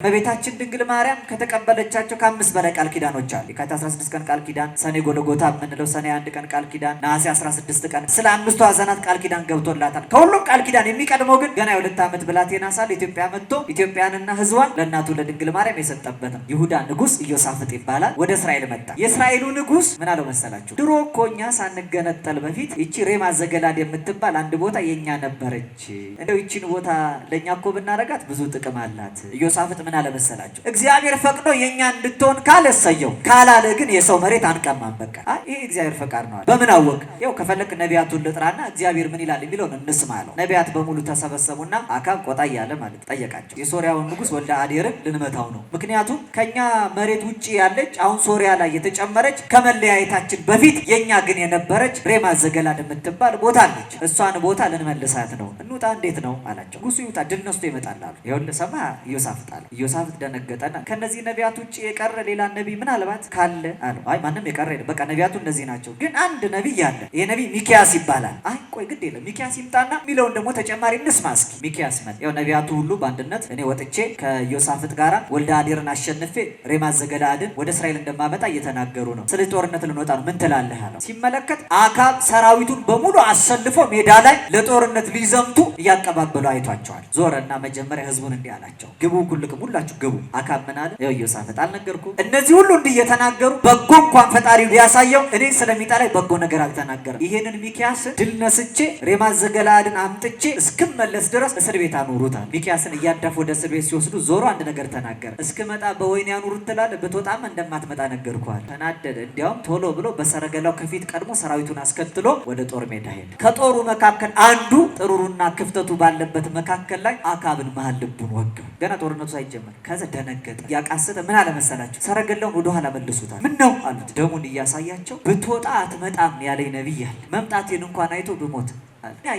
እመቤታችን ድንግል ማርያም ከተቀበለቻቸው ከ5 በላይ ቃል ኪዳኖች አሉ። የካቲት 16 ቀን ቃል ኪዳን፣ ሰኔ ጎልጎታ የምንለው ሰኔ 1 ቀን ቃል ኪዳን፣ ነሐሴ 16 ቀን ስለ 5ቱ ሐዘናት ቃል ኪዳን ገብቶላታል። ከሁሉም ቃል ኪዳን የሚቀድመው ግን ገና የ2 ዓመት ብላቴና ሳለ ኢትዮጵያ መጥቶ ኢትዮጵያንና ሕዝቧን ለእናቱ ለድንግል ማርያም የሰጠበት ነው። ይሁዳ ንጉሥ ኢዮሳፍጥ ይባላል። ወደ እስራኤል መጣ። የእስራኤሉ ንጉሥ ምን አለው መሰላችሁ? ድሮ እኮ እኛ ሳንገነጠል በፊት ይቺ ሬማ ዘገላድ የምትባል አንድ ቦታ የኛ ነበረች። እንደው ይቺን ቦታ ለኛ እኮ ብናረጋት ብዙ ጥቅም አላት። ኢዮሳፍጥ ምን አለ መሰላችሁ? እግዚአብሔር ፈቅዶ የኛ እንድትሆን ካለ እሰየው፣ ካላለ ግን የሰው መሬት አንቀማም። በቃ ይሄ እግዚአብሔር ፈቃድ ነው። በምን አወቅ? ያው ከፈለክ ነቢያቱን ልጥራና እግዚአብሔር ምን ይላል የሚለውን እንስማ አለው። ነቢያት በሙሉ ተሰበሰቡና አካብ ቆጣ እያለ ማለት ጠየቃቸው። የሶሪያውን ንጉሥ ወልደ አዴርን ልንመታው ነው። ምክንያቱም ከኛ መሬት ውጪ ያለች አሁን ሶሪያ ላይ የተጨመረች ከመለያየታችን በፊት የኛ ግን የነበረች ሬማ ዘገላድ የምትባል ቦታ አለች። እሷን ቦታ ልንመልሳት ነው። እንውጣ። እንዴት ነው አላቸው። ንጉሡ ይውጣ፣ ድል ነስቶ ይመጣል አሉ። ይኸውልህ ሰማ ኢዮሳፍጥ አለ። ኢዮሳፍጥ ደነገጠና ከነዚህ ነቢያት ውጪ የቀረ ሌላ ነቢይ ምናልባት ካለ አለው። አይ ማንም የቀረ የለም፣ በቃ ነቢያቱ እነዚህ ናቸው። ግን አንድ ነቢይ አለ። ይሄ ነቢይ ሚኪያስ ይባላል። አይ ቆይ ግድ የለም ሚኪያስ ይምጣና የሚለውን ደግሞ ተጨማሪ እንስማ እስኪ። ሚኪያስ መጣ። ያው ነቢያቱ ሁሉ በአንድነት እኔ ወጥቼ ከኢዮሳፍጥ ጋራ ወልደ አዴርን አሸንፌ ሬማ ዘገለአድን ወደ እስራኤል እንደማመጣ እየተናገሩ ነው። ስለዚህ ጦርነት ልንወጣ ነው፣ ምን ትላለህ አለው። ሲመለከት አካብ ሰራዊቱን በሙሉ አሰልፎ ሜዳ ላይ ለጦርነት ሊዘምቱ እያቀባበሉ አይቷቸዋል። ዞረና መጀመሪያ ህዝቡን እንዲህ አላቸው፣ ግቡ ሁልክም ሁላችሁ ግቡ። አካብ ምን አለ? ያው ኢዮሳፍጥ አልነገርኩም? እነዚህ ሁሉ እንዲህ እየተናገሩ በጎ እንኳን ፈጣሪው ሊያሳየው እኔ ስለሚጠላኝ በጎ ነገር አልተናገረም። ይሄንን ሚኪያስን ድል ነስቼ ሬማ ዘገለአድን አምጥቼ እስክመለስ ድረስ እስር ቤት አኑሩታል። ሚኪያስን እያዳፉ ወደ እስር ቤት ሲወስዱ ዞሮ አንድ ነገር ተናገረ። እስክመጣ በወህኒ ያኑሩት ትላለህ፣ ብትወጣም እንደማትመጣ ነገርኩሃል። ተናደደ። እንዲያውም ቶሎ ብሎ በሰረገላው ከፊት ቀድሞ ሰራዊቱን አስከትሎ ወደ ጦር ሜዳ ሄደ። ከጦሩ መካከል አንዱ ጥሩሩና ክፍተቱ ባለበት መካከል ላይ አካብን መሃል ልቡን ወጋው። ገና ጦርነቱ ሳይጀመር ከዛ ደነገጠ። ያቃሰተ ምን አለ መሰላችሁ? ሰረገላውን ወደ ኋላ መልሱታል። ምን ነው አሉት። ደሙን እያሳያቸው ብትወጣ አትመጣም ያለኝ ነቢይ አለ። መምጣቴን እንኳን አይቶ ብሞት።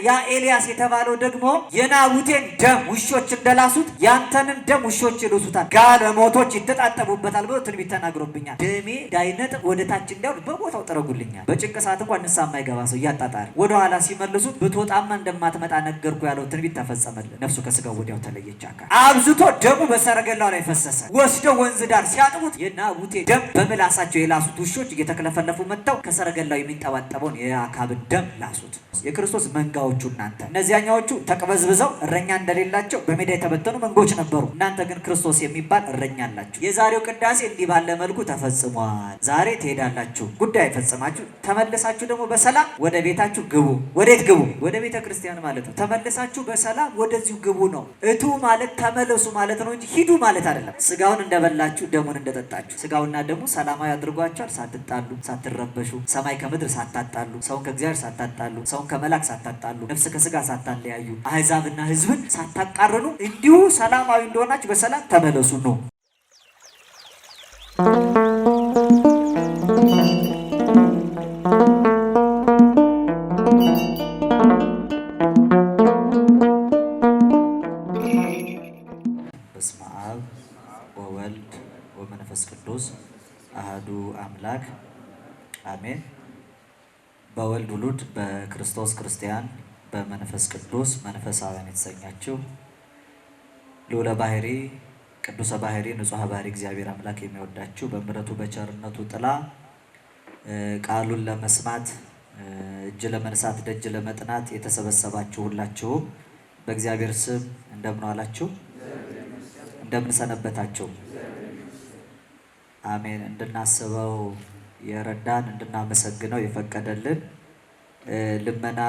ያ ኤልያስ የተባለው ደግሞ የናቡቴን ደም ውሾች እንደላሱት ያንተንም ደም ውሾች ይልሱታል፣ ጋለሞቶች ይተጣጠቡበታል ብሎ ትንቢት ተናግሮብኛል። ደሜ ዳይነጥብ ወደ ታች እንዲያውል በቦታው ጥረጉልኛል። በጭንቅ ሰዓት እንኳን ንስሐ የማይገባ ሰው እያጣጣሪ ወደ ኋላ ሲመልሱት ብትወጣማ እንደማትመጣ ነገርኩ ያለው ትንቢት ተፈጸመልን። ነፍሱ ከስጋው ወዲያው ተለየች። አብዝቶ ደሙ በሰረገላው ላይ ፈሰሰ። ወስደው ወንዝ ዳር ሲያጥቡት የናቡቴ ደም በምላሳቸው የላሱት ውሾች እየተክለፈለፉ መጥተው ከሰረገላው የሚንጠባጠበውን የአካብን ደም ላሱት። የክርስቶስ መንጋዎቹ እናንተ፣ እነዚያኛዎቹ ተቅበዝብዘው እረኛ እንደሌላቸው በሜዳ የተበተኑ መንጎች ነበሩ። እናንተ ግን ክርስቶስ የሚባል እረኛ አላችሁ። የዛሬው ቅዳሴ እንዲህ ባለ መልኩ ተፈጽሟል። ዛሬ ትሄዳላችሁ፣ ጉዳይ ፈጽማችሁ ተመልሳችሁ ደግሞ በሰላም ወደ ቤታችሁ ግቡ። ወዴት ግቡ? ወደ ቤተ ክርስቲያን ማለት ነው። ተመልሳችሁ በሰላም ወደዚሁ ግቡ ነው። እቱ ማለት ተመለሱ ማለት ነው እንጂ ሂዱ ማለት አይደለም። ስጋውን እንደበላችሁ ደሙን እንደጠጣችሁ፣ ስጋውና ደሙ ሰላማዊ አድርጓቸዋል። ሳትጣሉ፣ ሳትረበሹ፣ ሰማይ ከምድር ሳታጣሉ፣ ሰውን ከእግዚአብሔር ሳታጣሉ፣ ሰውን ከመላክ ሳታጣሉ፣ ነፍስ ከስጋ ሳታለያዩ፣ አሕዛብና ሕዝብን ሳታቃርኑ እንዲሁ ሰላማዊ እንደሆናችሁ በሰላም ተመለሱ ነው። በስመ አብ ወወልድ ወመንፈስ ቅዱስ አሐዱ አምላክ አሜን። በወልድ ውሉድ በክርስቶስ ክርስቲያን በመንፈስ ቅዱስ መንፈሳውያን የተሰኛችሁ ልዑለ ባሕሪ ቅዱሰ ባሕሪ ንጹሐ ባሕሪ እግዚአብሔር አምላክ የሚወዳችሁ በምሕረቱ በቸርነቱ ጥላ ቃሉን ለመስማት እጅ ለመንሳት ደጅ ለመጥናት የተሰበሰባችሁ ሁላችሁም በእግዚአብሔር ስም እንደምን ዋላችሁ? እንደምን ሰነበታችሁ? አሜን። እንድናስበው የረዳን እንድናመሰግነው የፈቀደልን ልመና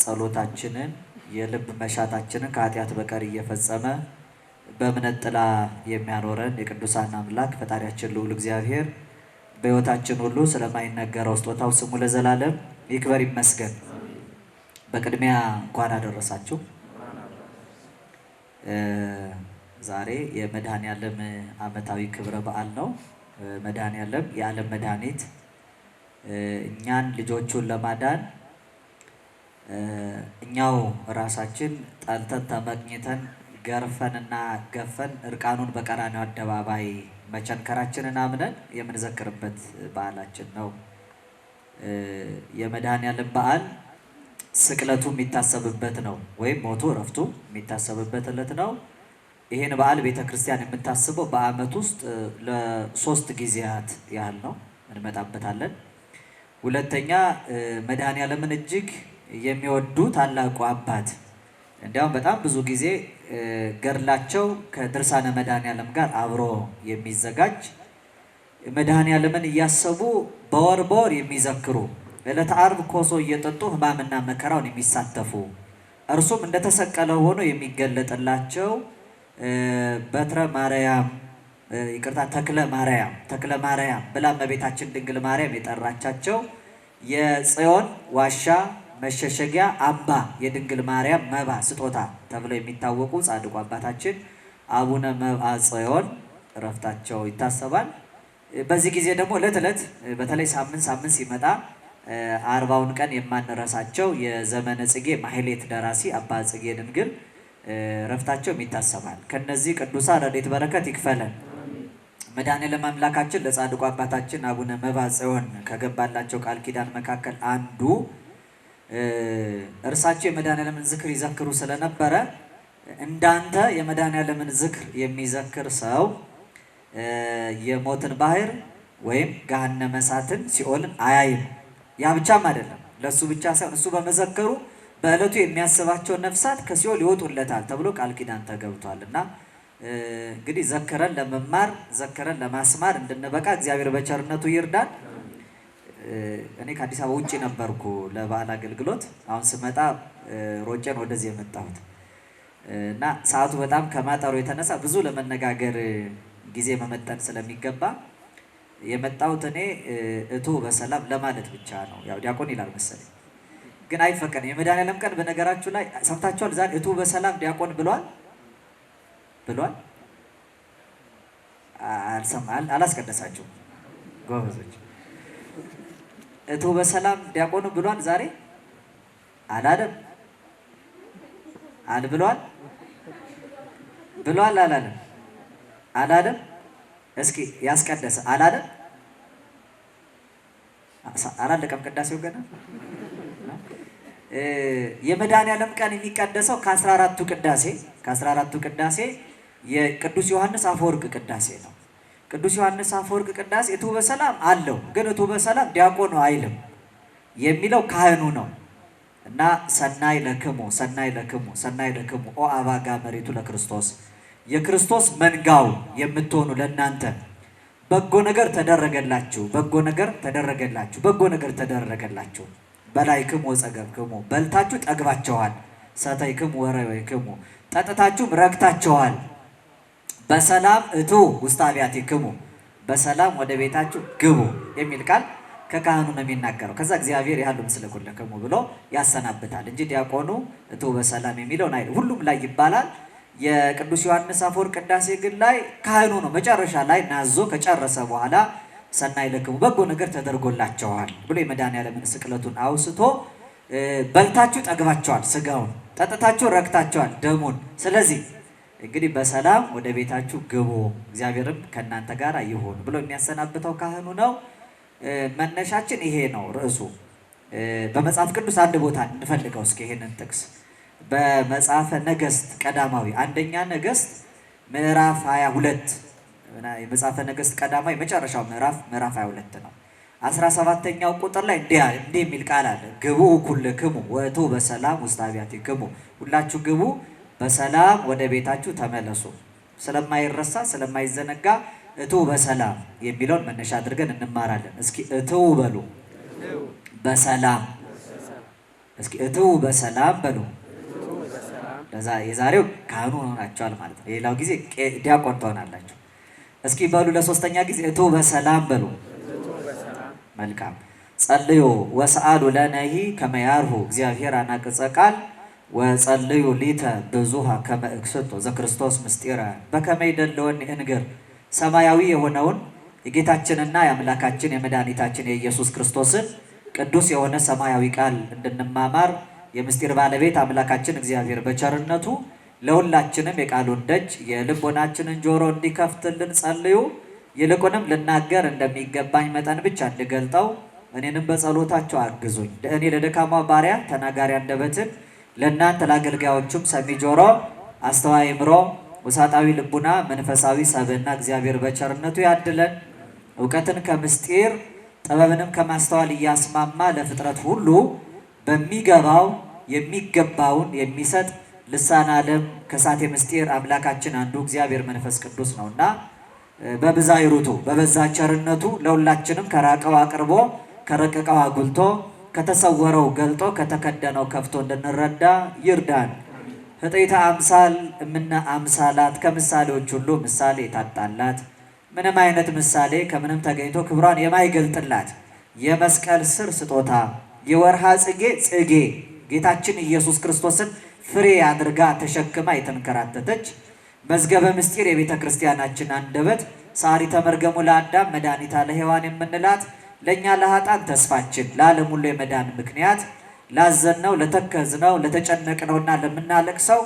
ጸሎታችንን የልብ መሻታችንን ከኃጢአት በቀር እየፈጸመ በእምነት ጥላ የሚያኖረን የቅዱሳን አምላክ ፈጣሪያችን ልዑል እግዚአብሔር በሕይወታችን ሁሉ ስለማይነገረው ስጦታው ስሙ ለዘላለም ይክበር ይመስገን። በቅድሚያ እንኳን አደረሳችሁ። ዛሬ የመድኃኔዓለም ዓመታዊ ክብረ በዓል ነው። መድኃኔዓለም የዓለም መድኃኒት እኛን ልጆቹን ለማዳን እኛው ራሳችን ጠልተን ተመቅኝተን ገርፈንና ገፈን እርቃኑን በቀራንዮ አደባባይ መቸንከራችንን አምነን የምንዘክርበት በዓላችን ነው። የመድኃኔዓለም በዓል ስቅለቱ የሚታሰብበት ነው፣ ወይም ሞቱ እረፍቱ የሚታሰብበት ዕለት ነው። ይሄን በዓል ቤተክርስቲያን የምታስበው በዓመት ውስጥ ለ3 ጊዜያት ያህል ነው፣ እንመጣበታለን። ሁለተኛ መድኃኔዓለምን እጅግ የሚወዱ ታላቁ አባት እንዲያውም በጣም ብዙ ጊዜ ገድላቸው ከድርሳነ መድኃኔዓለም ጋር አብሮ የሚዘጋጅ መድኃኔዓለምን እያሰቡ በወር የሚዘክሩ ዕለተ ዓርብ ኮሶ እየጠጡ ሕማምና መከራውን የሚሳተፉ እርሱም እንደተሰቀለ ሆኖ የሚገለጥላቸው በትረ ማርያም ተክለ ማርያም ብላ እመቤታችን ድንግል ማርያም የጠራቻቸው የጽዮን ዋሻ መሸሸጊያ አምባ የድንግል ማርያም መባ ስጦታ ተብለው የሚታወቁ ጻድቁ አባታችን አቡነ መብዓ ጽዮን ዕረፍታቸው ይታሰባል። በዚህ ጊዜ ደግሞ ዕለት በተለይ ሳምንት ሲመጣ 40ውን ቀን የማንረሳቸው የዘመነ ጽጌ ማህሌት ደራሲ አባ ጽጌ ድንግል ዕረፍታቸውም ይታሰባል። ከነዚህ ቅዱሳን ረድኤት በረከት ይክፈለን። መድኃኔዓለም አምላካችን ለጻድቁ አባታችን አቡነ መብዓ ጽዮን ከገባላቸው ቃል ኪዳን መካከል አንዱ እርሳቸው የመድኃኔዓለምን ዝክር ይዘክሩ ስለነበረ እንዳንተ የመድኃኔዓለምን ዝክር የሚዘክር ሰው የሞትን ባህር ወይም ገሃነመ እሳትን ሲኦልን አያይም። ያ ብቻም አይደለም፣ ለሱ ብቻ ሳይሆን እሱ በመዘከሩ በዕለቱ የሚያስባቸው ነፍሳት ከሲኦል ይወጡለታል ተብሎ ቃል ኪዳን ተገብቷል። እና እንግዲህ ዘክረን ለመማር ዘክረን ለማስማር እንድንበቃ እግዚአብሔር በቸርነቱ ይርዳን። እኔ ከአዲስ አበባ ውጭ ነበርኩ ለበዓል አገልግሎት። አሁን ስመጣ ሮጬን ወደዚህ የመጣሁት እና ሰዓቱ በጣም ከማጠሩ የተነሳ ብዙ ለመነጋገር ጊዜ መመጠን ስለሚገባ የመጣሁት እኔ እቱ በሰላም ለማለት ብቻ ነው። ያው ዲያቆን ይላል መሰለኝ፣ ግን አይፈቀድም። የመድኃኔዓለም ቀን በነገራችሁ ላይ ሰምታችኋል። ዛሬ እቱ በሰላም ዲያቆን ብሏል። አላስቀደሳችሁም ጎበዞች? እቱ በሰላም ዲያቆኑ ብሏል ዛሬ አላለም? ብሏል አላለም? እስኪ ያስቀደሰ አላለም? አላለቀም ቅዳሴው ገና። የመድኃኔዓለም ቀን የሚቀደሰው ከ14ቱ ቅዳሴ የቅዱስ ዮሐንስ አፈወርቅ ቅዳሴ ነው። ቅዱስ ዮሐንስ አፈወርቅ ቅዳሴ እቱ በሰላም አለው፣ ግን እቱ በሰላም ዲያቆኑ አይልም። የሚለው ካህኑ ነው። እና ሰናይ ለክሙ ኦ አባጋ መሬቱ ለክርስቶስ፣ የክርስቶስ መንጋው የምትሆኑ ለእናንተ በጎ ነገር ተደረገላችሁ። በላይክሙ ወጸገብክሙ፣ በልታችሁ ጠግባችኋል። ሰተይክሙ ወረወይክሙ፣ ጠጥታችሁም ረክታችኋል። በሰላም እቱ ውስተ አብያቲክሙ፣ በሰላም ወደ ቤታችሁ ግቡ የሚል ቃል ከካህኑ ነው የሚናገረው። ከዛ እግዚአብሔር ያህሉ ምስለ ኩልክሙ ብሎ ያሰናብታል እንጂ ዲያቆኑ እቱ በሰላም የሚለውን አይደል። ሁሉም ላይ ይባላል። የቅዱስ ዮሐንስ አፈወርቅ ቅዳሴ ግን ላይ ካህኑ ነው መጨረሻ ላይ ናዞ ከጨረሰ በኋላ ሰናይ ለክሙ በጎ ነገር ተደርጎላቸዋል ብሎ የመድኃኔዓለምን ስቅለቱን አውስቶ በልታችሁ ጠግባቸዋል ስጋውን፣ ጠጥታችሁ ረክታቸዋል ደሙን። ስለዚህ እንግዲህ በሰላም ወደ ቤታችሁ ግቡ፣ እግዚአብሔርም ከእናንተ ጋር ይሁን ብሎ የሚያሰናብተው ካህኑ ነው። መነሻችን ይሄ ነው ርዕሱ። በመጽሐፍ ቅዱስ አንድ ቦታ እንፈልገው እስኪ ይሄንን ጥቅስ በመጽሐፈ ነገሥት ቀዳማዊ አንደኛ ነገሥት ምዕራፍ 22 የመጽሐፈ ነገሥት ቀዳማዊ መጨረሻው ምዕራፍ 22 ነው። 17ኛው ቁጥር ላይ እንዲህ የሚል ቃል አለ። ግቡ ኩልክሙ ወእቱ በሰላም ውስተ አብያቲክሙ፣ ሁላችሁ ግቡ በሰላም ወደ ቤታችሁ ተመለሱ። ስለማይረሳ ስለማይዘነጋ እቱ በሰላም የሚለውን መነሻ አድርገን እንማራለን። እስኪ እቱ በሉ በሰላም፣ እስኪ እቱ በሰላም በሉ። የዛሬው ካህኑ ሆናችኋል ማለት ነው። ሌላው ጊዜ ዲያቆን ትሆናላችሁ። እስኪ በሉ ለሶስተኛ ጊዜ እቱ በሰላም በሉ። መልካም። ጸልዩ ወሰአሉ ለነሂ ከመ ያርሁ እግዚአብሔር አናቅጸ ቃል ወጸልዩ ሊተ ብዙሃ ከመ እክስቶ ዘክርስቶስ ምስጢረ በከመ ይደልወኒ እንግር። ሰማያዊ የሆነውን የጌታችንና የአምላካችን የመድኃኒታችን የኢየሱስ ክርስቶስን ቅዱስ የሆነ ሰማያዊ ቃል እንድንማማር የምስጢር ባለቤት አምላካችን እግዚአብሔር በቸርነቱ ለሁላችንም የቃሉን ደጅ የልቦናችንን ጆሮ እንዲከፍትልን ጸልዩ። ይልቁንም ልናገር እንደሚገባኝ መጠን ብቻ እንድገልጠው እኔንም በጸሎታቸው አግዙኝ። እኔ ለደካማ ባሪያ ተናጋሪ አንደበትን ለእናንተ ለአገልጋዮቹም ሰሚ ጆሮ አስተዋይ አእምሮ ውሳጣዊ ልቡና መንፈሳዊ ሰብዕና እግዚአብሔር በቸርነቱ ያድለን። እውቀትን ከምስጢር ጥበብንም ከማስተዋል እያስማማ ለፍጥረት ሁሉ በሚገባው የሚገባውን የሚሰጥ ልሳነ ዓለም ከሳቴ ምስጢር አምላካችን አንዱ እግዚአብሔር መንፈስ ቅዱስ ነውና በብዛ ይሩቱ በበዛ ቸርነቱ ለሁላችንም ከራቀው አቅርቦ ከረቀቀው አጉልቶ ከተሰወረው ገልጦ ከተከደነው ከፍቶ እንድንረዳ ይርዳን። ህጥይተ አምሳል እምነ አምሳላት ከምሳሌዎች ሁሉ ምሳሌ የታጣላት ምንም አይነት ምሳሌ ከምንም ተገኝቶ ክብሯን የማይገልጥላት የመስቀል ስር ስጦታ የወርሃ ጽጌ ጽጌ ጌታችን ኢየሱስ ክርስቶስን ፍሬ አድርጋ ተሸክማ የተንከራተተች መዝገበ ምስጢር የቤተ ክርስቲያናችን አንደበት ሳሪተ መርገሙ ለአዳም መድኃኒታ ለሔዋን የምንላት ለእኛ ለኃጥአን ተስፋችን ለዓለም ሁሉ የመዳን ምክንያት ላዘንነው ለተከዝነው ለተጨነቅነውና ለምናለቅሰው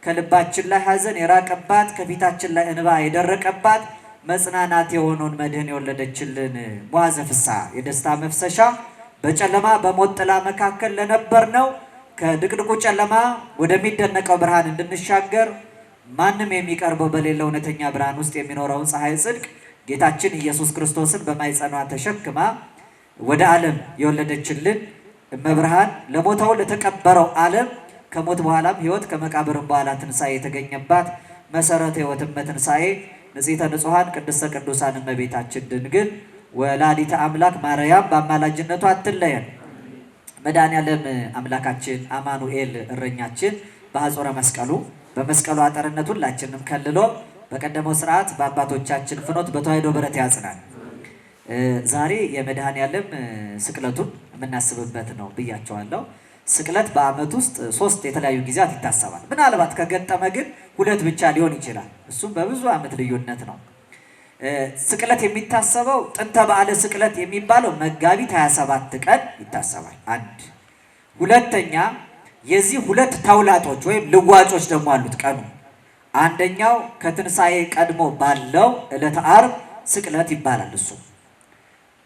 ከልባችን ላይ ሐዘን የራቀባት ከፊታችን ላይ እንባ የደረቀባት መጽናናት የሆነውን መድህን የወለደችልን መዋዘ ፍስሐ የደስታ መፍሰሻ በጨለማ በሞት ጥላ መካከል ለነበርነው ከድቅድቁ ጨለማ ወደሚደነቀው ብርሃን እንድንሻገር ማንም የሚቀርበው በሌለ እውነተኛ ብርሃን ውስጥ የሚኖረውን ፀሐይ ጽድቅ ጌታችን ኢየሱስ ክርስቶስን በማኅፀኗ ተሸክማ ወደ ዓለም የወለደችልን እመብርሃን ለሞተው ለተቀበረው ዓለም ከሞት በኋላም ሕይወት ከመቃብርም በኋላ ትንሣኤ የተገኘባት መሰረተ ሕይወትም በትንሣኤ ንጽሕተ ንጹሐን ቅድስተ ቅዱሳን እመቤታችን ድንግል ወላዲተ አምላክ ማርያም በአማላጅነቷ አትለየን። መድኃኔዓለም አምላካችን አማኑኤል እረኛችን በሐጾረ መስቀሉ በመስቀሉ አጠርነት ሁላችንም ከልሎ በቀደመው ስርዓት በአባቶቻችን ፍኖት በተዋሕዶ በረት ያጽናል። ዛሬ የመድኃኔዓለም ስቅለቱን የምናስብበት ነው ብያቸዋለሁ። ስቅለት በዓመት ውስጥ 3 የተለያዩ ጊዜያት ይታሰባል። ምናልባት ከገጠመ ግን 2 ብቻ ሊሆን ይችላል። እሱም በብዙ ዓመት ልዩነት ነው። ስቅለት የሚታሰበው ጥንተ በዓለ ስቅለት የሚባለው መጋቢት 27 ቀን ይታሰባል። አንድ ሁለተኛ የዚህ 2 ተውላጦች ወይም ልዋጮች ደግሞ አሉት ቀኑ። አንደኛው ከትንሣኤ ቀድሞ ባለው ዕለተ ዓርብ ስቅለት ይባላል እሱ።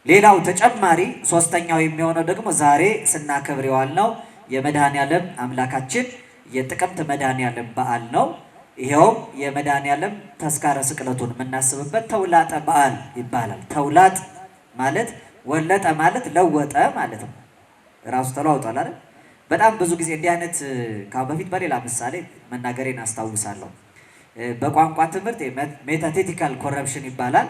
ሌላው ተጨማሪ ሶስተኛው የሚሆነው ደግሞ ዛሬ ስናከብር የዋልነው የመድኃኔዓለም አምላካችን የጥቅምት መድኃኔዓለም በዓል ነው። ይኸውም የመድኃኔዓለም ተስካረ ስቅለቱን የምናስብበት ተውላጠ በዓል ይባላል። ተውላጥ ማለት ወለጠ ማለት ለወጠ ማለት ነው። ራሱ ተለዋውጧል አይደል? በጣም ብዙ ጊዜ እንዲህ አይነት ካሁን በፊት በሌላ ምሳሌ መናገሬን አስታውሳለሁ። በቋንቋ ትምህርት ሜታቴቲካል ኮረፕሽን ይባላል።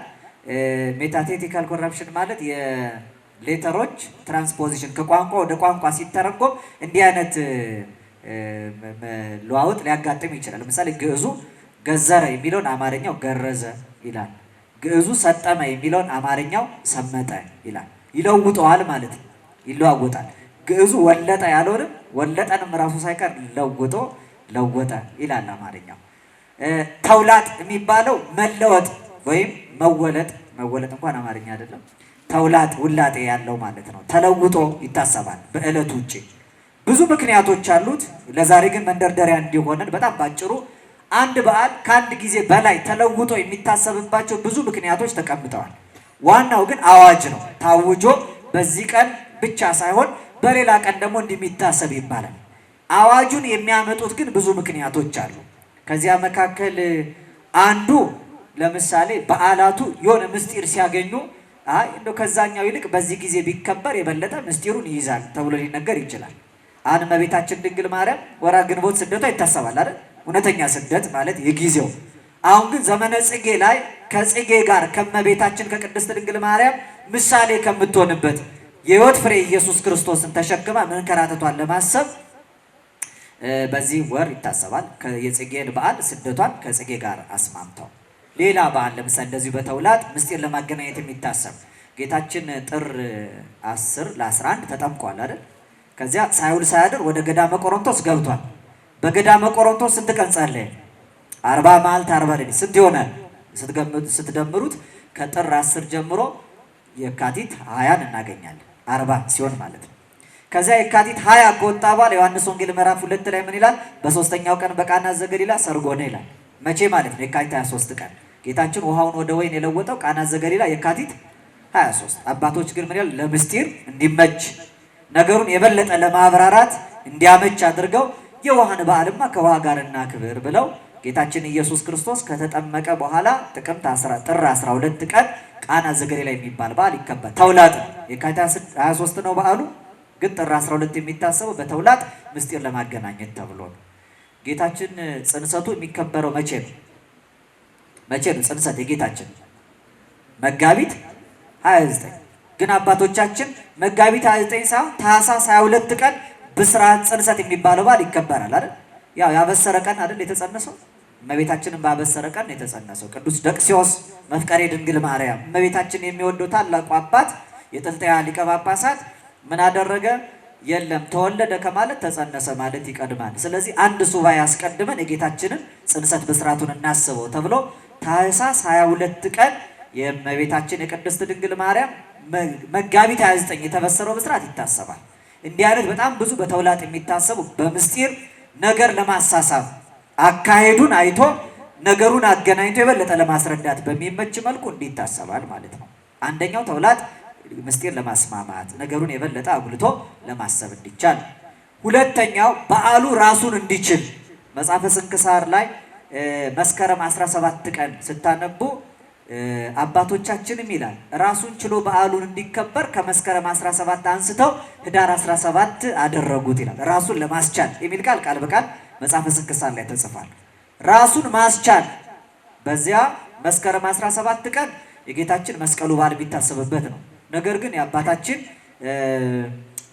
ሜታቴቲካል ኮረፕሽን ማለት የሌተሮች ትራንስፖዚሽን ከቋንቋ ወደ ቋንቋ ሲተረጎም እንዲህ አይነት ለዋውጥ ሊያጋጥም ይችላል። ለምሳሌ ግዕዙ ገዘረ የሚለውን አማርኛው ገረዘ ይላል። ግዕዙ ሰጠመ የሚለውን አማርኛው ሰመጠ ይላል። ይለውጠዋል ማለት ነው፣ ይለዋወጣል። ግዕዙ ወለጠ ያለውንም ወለጠንም ራሱ ሳይቀር ለውጦ ለወጠ ይላል አማርኛው። ተውላጥ የሚባለው መለወጥ ወይም መወለጥ፣ መወለጥ እንኳን አማርኛ አይደለም። ተውላጥ ውላጤ ያለው ማለት ነው። ተለውጦ ይታሰባል በዕለቱ ውጭ። ብዙ ምክንያቶች አሉት። ለዛሬ ግን መንደርደሪያ እንዲሆነን በጣም ባጭሩ አንድ በዓል ከአንድ ጊዜ በላይ ተለውጦ የሚታሰብባቸው ብዙ ምክንያቶች ተቀምጠዋል። ዋናው ግን አዋጅ ነው። ታውጆ በዚህ ቀን ብቻ ሳይሆን በሌላ ቀን ደግሞ እንደሚታሰብ ይባላል። አዋጁን የሚያመጡት ግን ብዙ ምክንያቶች አሉ። ከዚያ መካከል አንዱ ለምሳሌ በዓላቱ የሆነ ምስጢር ሲያገኙ እንደው ከዛኛው ይልቅ በዚህ ጊዜ ቢከበር የበለጠ ምስጢሩን ይይዛል ተብሎ ሊነገር ይችላል። አሁን እመቤታችን ድንግል ማርያም ወርኃ ግንቦት ስደቷ ይታሰባል አይደል? እውነተኛ ስደት ማለት የጊዜው። አሁን ግን ዘመነ ጽጌ ላይ ከጽጌ ጋር ከእመቤታችን ከቅድስት ድንግል ማርያም ምሳሌ ከምትሆንበት የሕይወት ፍሬ ኢየሱስ ክርስቶስን ተሸክማ መንከራተቷን ለማሰብ በዚህ ወር ይታሰባል። የጽጌን በዓል ስደቷን ከጽጌ ጋር አስማምተው ሌላ በዓል ለምሳሌ እንደዚሁ በተውላጥ ምስጢር ለማገናኘት የሚታሰብ ጌታችን ጥር 10 ለ11 ተጠምቋል አይደል? ከዚያ ሳይውል ሳያድር ወደ ገዳመ ቆሮንቶስ ገብቷል። በገዳመ ቆሮንቶስ ስንት ቀን ጸለየ? 40 መዓልት 40 ሌሊት። ስንት ይሆናል ስትደምሩት? ከጥር 10 ጀምሮ የካቲት 20ን እናገኛለን። 40 ሲሆን ማለት ነው። ከዚያ የካቲት 20 ከወጣ በኋላ ዮሐንስ ወንጌል ምዕራፍ 2 ላይ ምን ይላል? በሶስተኛው ቀን በቃና ዘገሊላ ሰርግ ሆነ ይላል። መቼ ማለት ነው? የካቲት 23 ቀን ጌታችን ውሃውን ወደ ወይን የለወጠው ቃና ዘገሊላ የካቲት 23። አባቶች ግን ምን ይላል? ለምስጢር እንዲመች ነገሩን የበለጠ ለማብራራት እንዲያመች አድርገው የውሃን በዓልማ ከውሃ ጋር እናክብር ብለው ጌታችን ኢየሱስ ክርስቶስ ከተጠመቀ በኋላ ጥር 12 ቀን ቃና ዘገሊላ የሚባል በዓል ይከበር። ተውላጥ የካቲት 23 ነው በዓሉ፣ ግን ጥር 12 የሚታሰበው በተውላጥ ምስጢር ለማገናኘት ተብሎ ነው። ጌታችን ጽንሰቱ የሚከበረው መቼ ነው? ጽንሰት የጌታችን መጋቢት 29። ግን አባቶቻችን መጋቢት 29 ሳይሆን ታኅሳስ 22 ቀን ብስራት ጽንሰት የሚባለው በዓል ይከበራል አይደል? ያው ያበሰረ ቀን አይደል የተጸነሰው? እመቤታችንን ባበሰረ ቀን የተጸነሰው ቅዱስ ደቅሲዮስ መፍቀሬ ድንግል ማርያም እመቤታችን የሚወደው ታላቁ አባት የጥልጥያ ሊቀ ጳጳሳት ምን አደረገ? የለም ተወለደ ከማለት ተጸነሰ ማለት ይቀድማል። ስለዚህ አንድ ሱባኤ ያስቀድመን የጌታችንን ጽንሰት ብስራቱን እናስበው ተብሎ ታኅሳስ 22 ቀን የእመቤታችን የቅድስት ድንግል ማርያም መጋቢት 29 የተበሰረው ብስራት ይታሰባል። እንዲህ አይነት በጣም ብዙ በተውላጥ የሚታሰቡ በምስጢር ነገር ለማሳሳብ አካሄዱን አይቶ ነገሩን አገናኝቶ የበለጠ ለማስረዳት በሚመች መልኩ እንዲታሰባል ማለት ነው። አንደኛው ተውላጥ ምስጢር ለማስማማት ነገሩን የበለጠ አጉልቶ ለማሰብ እንዲቻል፣ ሁለተኛው በዓሉ ራሱን እንዲችል መጽሐፈ ስንክሳር ላይ መስከረም 17 ቀን ስታነቡ አባቶቻችንም ይላል ራሱን ችሎ በዓሉን እንዲከበር ከመስከረም 17 አንስተው ህዳር 17 አደረጉት ይላል። ራሱን ለማስቻል የሚል ቃል በቃል መጽሐፈ ስንክሳር ላይ ተጽፏል። ራሱን ማስቻል በዚያ መስከረም 17 ቀን የጌታችን መስቀሉ በዓል የሚታሰብበት ነው። ነገር ግን የአባታችን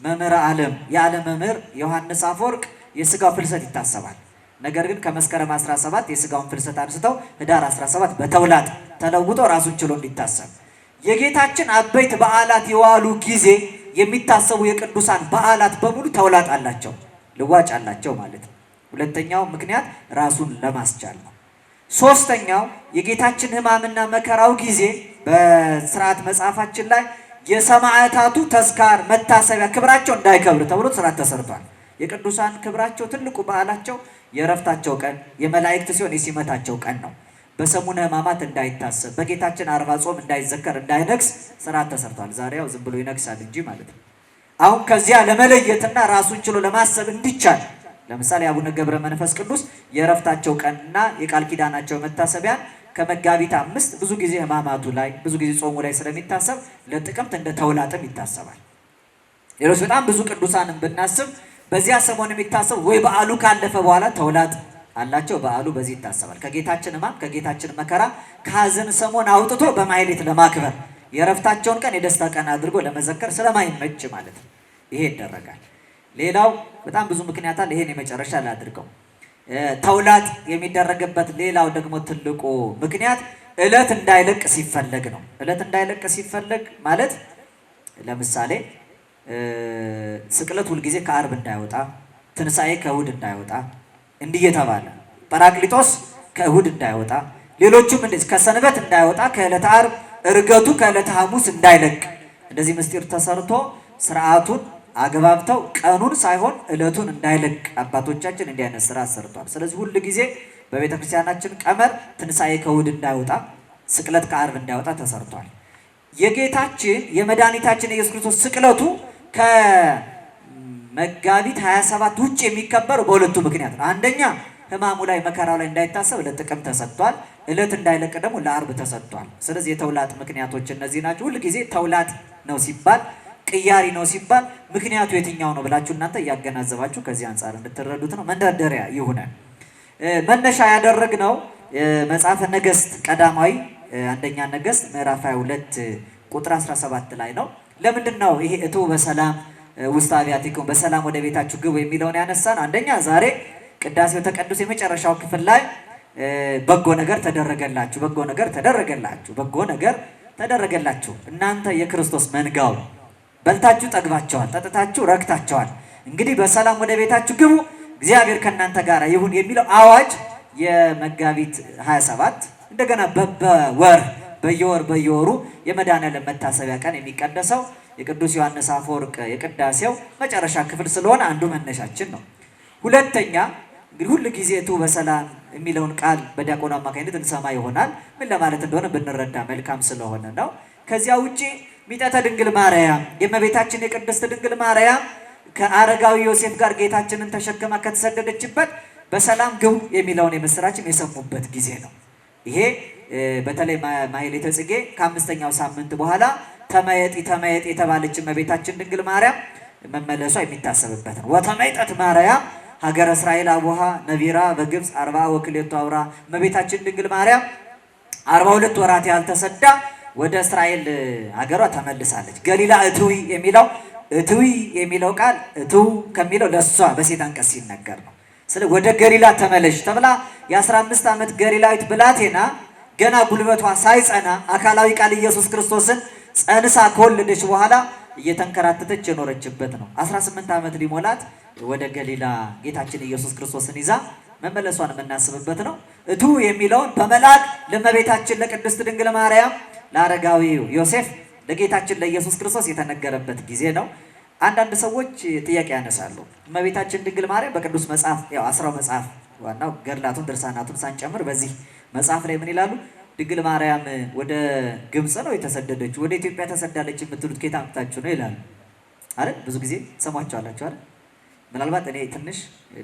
መምህረ ዓለም የዓለም መምህር ዮሐንስ አፈወርቅ የስጋው ፍልሰት ይታሰባል። ነገር ግን ከመስከረም 17 የስጋውን ፍልሰት አንስተው ህዳር 17 በተውላጥ ተለውጦ ራሱን ችሎ እንዲታሰብ የጌታችን አበይት በዓላት የዋሉ ጊዜ የሚታሰቡ የቅዱሳን በዓላት በሙሉ ተውላጥ አላቸው፣ ልዋጭ አላቸው ማለት ነው። ሁለተኛው ምክንያት ራሱን ለማስቻል ነው። ሶስተኛው የጌታችን ሕማምና መከራው ጊዜ በስርዓት መጽሐፋችን ላይ የሰማዕታቱ ተስካር መታሰቢያ ክብራቸው እንዳይከብር ተብሎ ስርዓት ተሰርቷል። የቅዱሳን ክብራቸው ትልቁ በዓላቸው የእረፍታቸው ቀን የመላእክት ሲሆን የሲመታቸው ቀን ነው። በሰሙነ ሕማማት እንዳይታሰብ በጌታችን አርባ ጾም እንዳይዘከር እንዳይነግስ ስርዓት ተሰርቷል። ዛሬ ያው ዝም ብሎ ይነግሳል እንጂ ማለት ነው። አሁን ከዚያ ለመለየትና ራሱን ችሎ ለማሰብ እንዲቻል ለምሳሌ አቡነ ገብረ መንፈስ ቅዱስ የእረፍታቸው ቀንና የቃል ኪዳናቸው መታሰቢያን ከመጋቢት 5 ብዙ ጊዜ ሕማማቱ ላይ ብዙ ጊዜ ጾሙ ላይ ስለሚታሰብ ለጥቅምት እንደ ተውላጥም ይታሰባል። ሌሎች በጣም ብዙ ቅዱሳንን ብናስብ በዚያ ሰሞን የሚታሰብ ወይ በዓሉ ካለፈ በኋላ ተውላጥ አላቸው። በዓሉ በዚህ ይታሰባል። ከጌታችን ሕማም ከጌታችን መከራ ከሐዘን ሰሞን አውጥቶ በማሕሌት ለማክበር የእረፍታቸውን ቀን የደስታ ቀን አድርጎ ለመዘከር ስለማይመች ማለት ነው ይሄ ይደረጋል። ሌላው በጣም ብዙ ምክንያት አለ። ይሄን የመጨረሻ ላድርገው። ተውላጥ የሚደረግበት ሌላው ደግሞ ትልቁ ምክንያት ዕለት እንዳይለቅ ሲፈለግ ነው። ዕለት እንዳይለቅ ሲፈለግ ማለት ለምሳሌ ስቅለት ሁልጊዜ ከአርብ እንዳይወጣ፣ ትንሣኤ ከእሁድ እንዳይወጣ እንዲህ የተባለ ጰራቅሊጦስ ከእሁድ እንዳይወጣ፣ ሌሎቹም እንደዚህ ከሰንበት እንዳይወጣ፣ ከዕለተ ዓርብ ዕርገቱ ከዕለተ ሐሙስ እንዳይለቅ እንደዚህ ምስጢር ተሰርቶ ስርዓቱን አገባብተው ቀኑን ሳይሆን ዕለቱን እንዳይለቅ አባቶቻችን እንዲህ አይነት ስራ ሰርቷል። ስለዚህ ሁል ጊዜ በቤተ ክርስቲያናችን ቀመር ትንሣኤ ከእሁድ እንዳይወጣ፣ ስቅለት ከዓርብ እንዳይወጣ ተሰርቷል። የጌታችን የመድኃኒታችን ኢየሱስ ክርስቶስ ስቅለቱ ከመጋቢት 27 ውጭ የሚከበር በሁለቱ ምክንያት ነው። አንደኛ ሕማሙ ላይ መከራው ላይ እንዳይታሰብ ለጥቅምት ተሰጥቷል። ዕለት እንዳይለቅ ደግሞ ለዓርብ ተሰጥቷል። ስለዚህ የተውላጥ ምክንያቶች እነዚህ ናቸው። ሁል ጊዜ ተውላጥ ነው ሲባል ቅያሪ ነው ሲባል ምክንያቱ የትኛው ነው ብላችሁ እናንተ እያገናዘባችሁ ከዚህ አንጻር እንድትረዱት ነው። መንደርደሪያ ይሁነን። መነሻ ያደረግነው መጽሐፈ ነገሥት ቀዳማዊ አንደኛ ነገሥት ምዕራፍ 22 ቁጥር 17 ላይ ነው። ለምንድን ነው ይሄ እቱ በሰላም ውስተ አብያቲክሙ በሰላም ወደ ቤታችሁ ግቡ የሚለውን ያነሳን? አንደኛ ዛሬ ቅዳሴው ተቀድሶ የመጨረሻው ክፍል ላይ በጎ ነገር ተደረገላችሁ፣ በጎ ነገር ተደረገላችሁ፣ በጎ ነገር ተደረገላችሁ እናንተ የክርስቶስ መንጋው በልታችሁ ጠግባቸዋል፣ ጠጥታችሁ ረክታቸዋል፣ እንግዲህ በሰላም ወደ ቤታችሁ ግቡ፣ እግዚአብሔር ከእናንተ ጋር ይሁን የሚለው አዋጅ የመጋቢት 27 እንደገና በየወሩ የመድኃኔዓለም መታሰቢያ ቀን የሚቀደሰው የቅዱስ ዮሐንስ አፈወርቅ የቅዳሴው መጨረሻ ክፍል ስለሆነ አንዱ መነሻችን ነው። ሁለተኛ እንግዲህ ሁል ጊዜ እቱ በሰላም የሚለውን ቃል በዲያቆኑ አማካኝነት እንሰማ ይሆናል። ምን ለማለት እንደሆነ ብንረዳ መልካም ስለሆነ ነው። ከዚያ ውጪ ሚጠተ ድንግል ማርያም የእመቤታችን የቅድስት ድንግል ማርያም ከአረጋዊ ዮሴፍ ጋር ጌታችንን ተሸክማ ከተሰደደችበት በሰላም ግቡ የሚለውን የምስራችም የሰሙበት ጊዜ ነው። ይሄ በተለይ ማሕሌተ ጽጌ ከአምስተኛው ሳምንት በኋላ ተመየጢ ተመየጢ የተባለች እመቤታችን ድንግል ማርያም መመለሷ የሚታሰብበት ነው። ወተመይጠት ማርያም ሀገረ እስራኤል አቡሃ ነቢራ በግብፅ 40 ወክሌቱ አውራ። እመቤታችን ድንግል ማርያም 42 ወራት ያህል ተሰዳ ወደ እስራኤል ሀገሯ ተመልሳለች። ገሊላ እትዊ የሚለው ቃል እትው ከሚለው ለሷ በሴት አንቀጽ ሲነገር ነው። ስለ ወደ ገሊላ ተመለሽ ተብላ የ15 ዓመት ገሊላዊት ብላቴና ገና ጉልበቷ ሳይጸና አካላዊ ቃል ኢየሱስ ክርስቶስን ጸንሳ ከወለደች በኋላ እየተንከራተተች የኖረችበት ነው። 18 ዓመት ሊሞላት ወደ ገሊላ ጌታችን ኢየሱስ ክርስቶስን ይዛ መመለሷን የምናስብበት ነው። እቱ የሚለውን በመልአክ ለእመቤታችን ለቅድስት ድንግል ማርያም ለአረጋዊው ዮሴፍ ለጌታችን ለኢየሱስ ክርስቶስ የተነገረበት ጊዜ ነው። አንዳንድ ሰዎች ጥያቄ ያነሳሉ። እመቤታችን ድንግል ማርያም በቅዱስ መጽሐፍ ያው 10 መጽሐፍ ዋናው ገድላቱን ድርሳናቱን ሳንጨምር በዚህ መጽሐፍ ላይ ምን ይላሉ? ድንግል ማርያም ወደ ግብፅ ነው የተሰደደች፣ ወደ ኢትዮጵያ ተሰዳለች የምትሉት ከየት አምጥታችሁ ነው ይላሉ አይደል? ብዙ ጊዜ ሰማችኋላችሁ አይደል? ምናልባት እኔ ትንሽ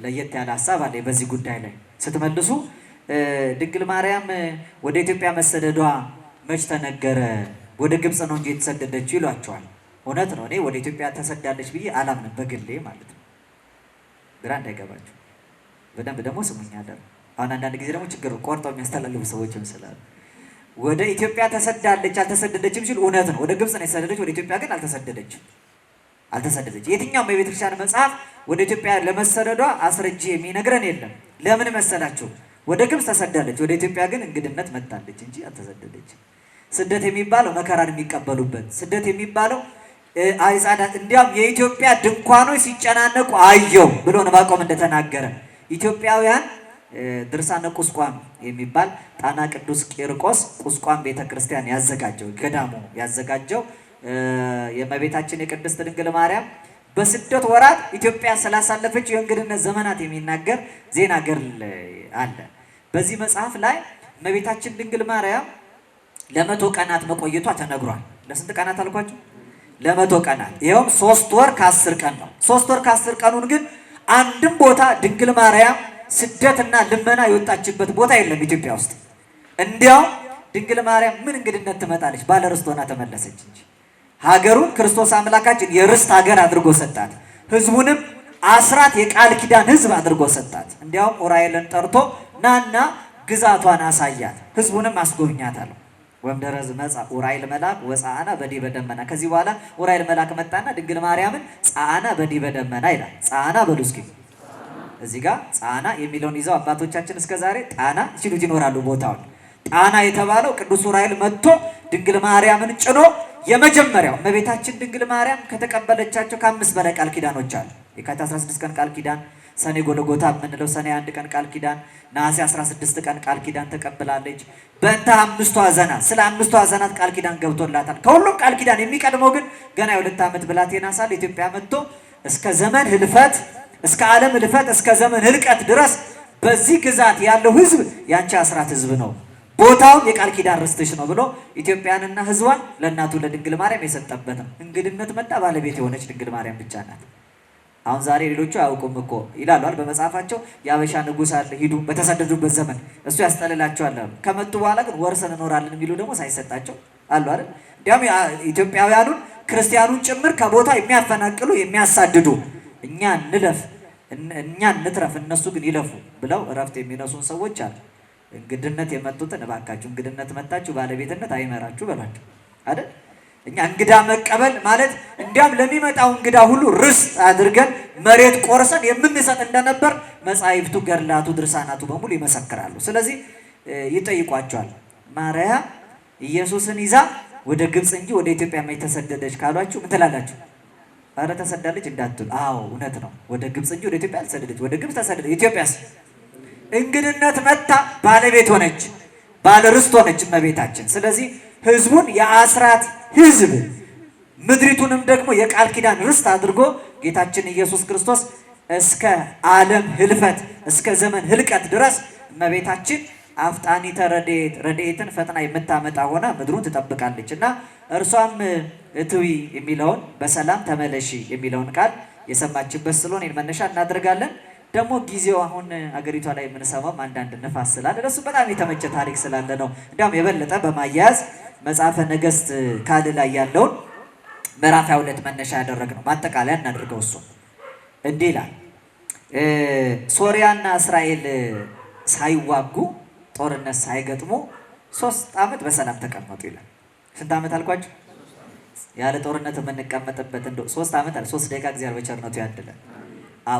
ለየት ያለ ሀሳብ አለ በዚህ ጉዳይ ላይ ስትመልሱ። ድንግል ማርያም ወደ ኢትዮጵያ መሰደዷ መች ተነገረ? ወደ ግብፅ ነው እንጂ የተሰደደችው ይሏቸዋል። እውነት ነው። እኔ ወደ ኢትዮጵያ ተሰዳለች ብዬ አላምንም በግሌ ማለት ነው። ግራ እንዳይገባችሁ በደንብ ደግሞ ስሙኝ አደር። አሁን አንዳንድ ጊዜ ደግሞ ችግር ቆርጠው የሚያስተላልፉ ሰዎችም ስላሉ ወደ ኢትዮጵያ ተሰዳለች አልተሰደደችም ሲል እውነት ነው። ወደ ግብፅ ነው የተሰደደች፣ ወደ ኢትዮጵያ ግን አልተሰደደችም። የትኛውም የቤተ ክርስቲያን መጽሐፍ ወደ ኢትዮጵያ ለመሰደዷ አስረጂ የሚነግረን የለም። ለምን መሰላችሁ? ወደ ግብፅ ተሰዳለች፣ ወደ ኢትዮጵያ ግን እንግድነት መጣለች እንጂ አልተሰደደችም። ስደት የሚባለው መከራን የሚቀበሉበት ስደት የሚባለው አይጻዳት እንዲያም የኢትዮጵያ ድንኳኖች ሲጨናነቁ አየው ብሎ ዕንባቆም እንደተናገረ ኢትዮጵያውያን ድርሳነ ቁስቋም የሚባል ጣና ቅዱስ ቂርቆስ ቁስቋም ቤተክርስቲያን ያዘጋጀው ገዳሙ ያዘጋጀው የእመቤታችን የቅድስት ድንግል ማርያም በስደት ወራት ኢትዮጵያ ስላሳለፈችው የእንግድነት ዘመናት የሚናገር ዜና ገድል አለ። በዚህ መጽሐፍ ላይ እመቤታችን ድንግል ማርያም ለ100 ቀናት መቆየቷ ተነግሯል። ለስንት ቀናት አልኳችሁ? ለ100 ቀናት። ይኸውም 3 ወር ከ10 ቀን ነው። 3 ወር ከ10 ቀኑን ግን አንድም ቦታ ድንግል ማርያም ስደትና ልመና የወጣችበት ቦታ የለም ኢትዮጵያ ውስጥ። እንዲያው ድንግል ማርያም ምን እንግድነት ትመጣለች? ባለ ርስት ሆና ተመለሰች እንጂ ሀገሩን ክርስቶስ አምላካችን የርስት ሀገር አድርጎ ሰጣት። ህዝቡንም አስራት የቃል ኪዳን ህዝብ አድርጎ ሰጣት። እንዲያውም ኡራኤልን ጠርቶ ናና ግዛቷን አሳያት፣ ህዝቡንም አስጎብኛት አለው። ወምደረዝ መጻ ኡራኤል መልአክ ወጻአና በዲበ ደመና። ከዚህ በኋላ ኡራኤል መልአክ መጣና ድንግል ማርያምን ጻአና በዲበ ደመና ይላል። ጻአና በሉ እስኪ እዚህ ጋር ጻና የሚለውን ይዘው አባቶቻችን እስከዛሬ ጣና ሲሉት ይኖራሉ። ቦታውን ጣና የተባለው ቅዱስ ኡራኤል መጥቶ ድንግል ማርያምን ጭኖ የመጀመሪያው እመቤታችን ድንግል ማርያም ከተቀበለቻቸው ከ5 በላይ ቃል ኪዳኖች አሉ። የካቲት 16 ቀን ቃል ኪዳን፣ ሰኔ ጎልጎታ የምንለው ሰኔ 1 ቀን ቃል ኪዳን፣ ነሐሴ 16 ቀን ቃል ኪዳን ተቀብላለች። በእንተ 5ቱ ሐዘናት ስለ 5ቱ ሐዘናት ቃል ኪዳን ገብቶላታል። ከሁሉም ቃል ኪዳን የሚቀድመው ግን ገና የ2 ዓመት ብላቴና ሳለ ኢትዮጵያ መጥቶ እስከ ዘመን ህልፈት እስከ ዓለም ህልፈት እስከ ዘመን ህልቀት ድረስ በዚህ ግዛት ያለው ህዝብ ያንቺ አስራት ህዝብ ነው፣ ቦታው የቃል ኪዳን ርስትሽ ነው ብሎ ኢትዮጵያንና ህዝቧን ለእናቱ ለድንግል ማርያም የሰጠበት ነው። እንግድነት መጣ ባለቤት የሆነች ድንግል ማርያም ብቻ ናት። አሁን ዛሬ ሌሎቹ አያውቁም እኮ ይላሉ አይደል? በመጽሐፋቸው የአበሻ ንጉሥ አለ ሂዱ በተሰደዱበት ዘመን እሱ ያስጠልላቸዋል አሉ። ከመጡ በኋላ ግን ወርሰን እኖራለን የሚሉ ደግሞ ሳይሰጣቸው አሉ አይደል? እንዲያውም ኢትዮጵያውያኑን ክርስቲያኑን ጭምር ከቦታ የሚያፈናቅሉ የሚያሳድዱ እኛ እንለፍ እኛ እንትረፍ እነሱ ግን ይለፉ ብለው እረፍት የሚነሱን ሰዎች አሉ። እንግድነት የመጡትን እባካችሁ እንግድነት መጣችሁ ባለቤትነት አይመራችሁ በላቸው አይደል? እኛ እንግዳ መቀበል ማለት እንዲያም ለሚመጣው እንግዳ ሁሉ ርስት አድርገን መሬት ቆርሰን የምንሰጥ እንደነበር መጻሕፍቱ፣ ገድላቱ፣ ድርሳናቱ በሙሉ ይመሰክራሉ። ስለዚህ ይጠይቋቸዋል። ማርያም ኢየሱስን ይዛ ወደ ግብፅ እንጂ ወደ ኢትዮጵያ የተሰደደች ካሏችሁ ምን ትላላችሁ? አረ ተሰዳለች እንዳትሉ። አዎ እውነት ነው። ወደ ግብፅ እንጂ ወደ ኢትዮጵያ አልተሰደደች። ወደ ግብፅ ተሰደደች። ኢትዮጵያስ እንግድነት መጣ ባለቤት ሆነች፣ ባለ ርስት ሆነች እመቤታችን። ስለዚህ ህዝቡን የአስራት ህዝብ ምድሪቱንም ደግሞ የቃል ኪዳን ርስት አድርጎ ጌታችን ኢየሱስ ክርስቶስ እስከ ዓለም ህልፈት እስከ ዘመን ህልቀት ድረስ እመቤታችን አፍጣኒተ ረድኤት ረድኤትን ፈጥና የምታመጣ ሆና ምድሩን ትጠብቃለች እና እርሷም እትዊ የሚለውን በሰላም ተመለሺ የሚለውን ቃል የሰማችበት ስለሆነ መነሻ እናደርጋለን። ደግሞ ጊዜው አሁን አገሪቷ ላይ የምንሰማው አንዳንድ ነፋስ ስላለ ለሱ በጣም የተመቸ ታሪክ ስላለ ነው። እንዲያውም የበለጠ በማያያዝ መጽሐፈ ነገሥት ካልዕ ላይ ያለውን ምዕራፍ 22 መነሻ ያደረግነው ማጠቃለያ እናድርገው። እሱ እንዲህ ይላል፣ ሶርያና እስራኤል ሳይዋጉ ጦርነት ሳይገጥሙ 3 ዓመት በሰላም ተቀመጡ ይላል። ስንት ዓመት አልኳችሁ? ያለ ጦርነት የምንቀመጥበት እንደው 3 ዓመት አለ። 3 ደቂቃ እግዚአብሔር በቸርነቱ ያድለን።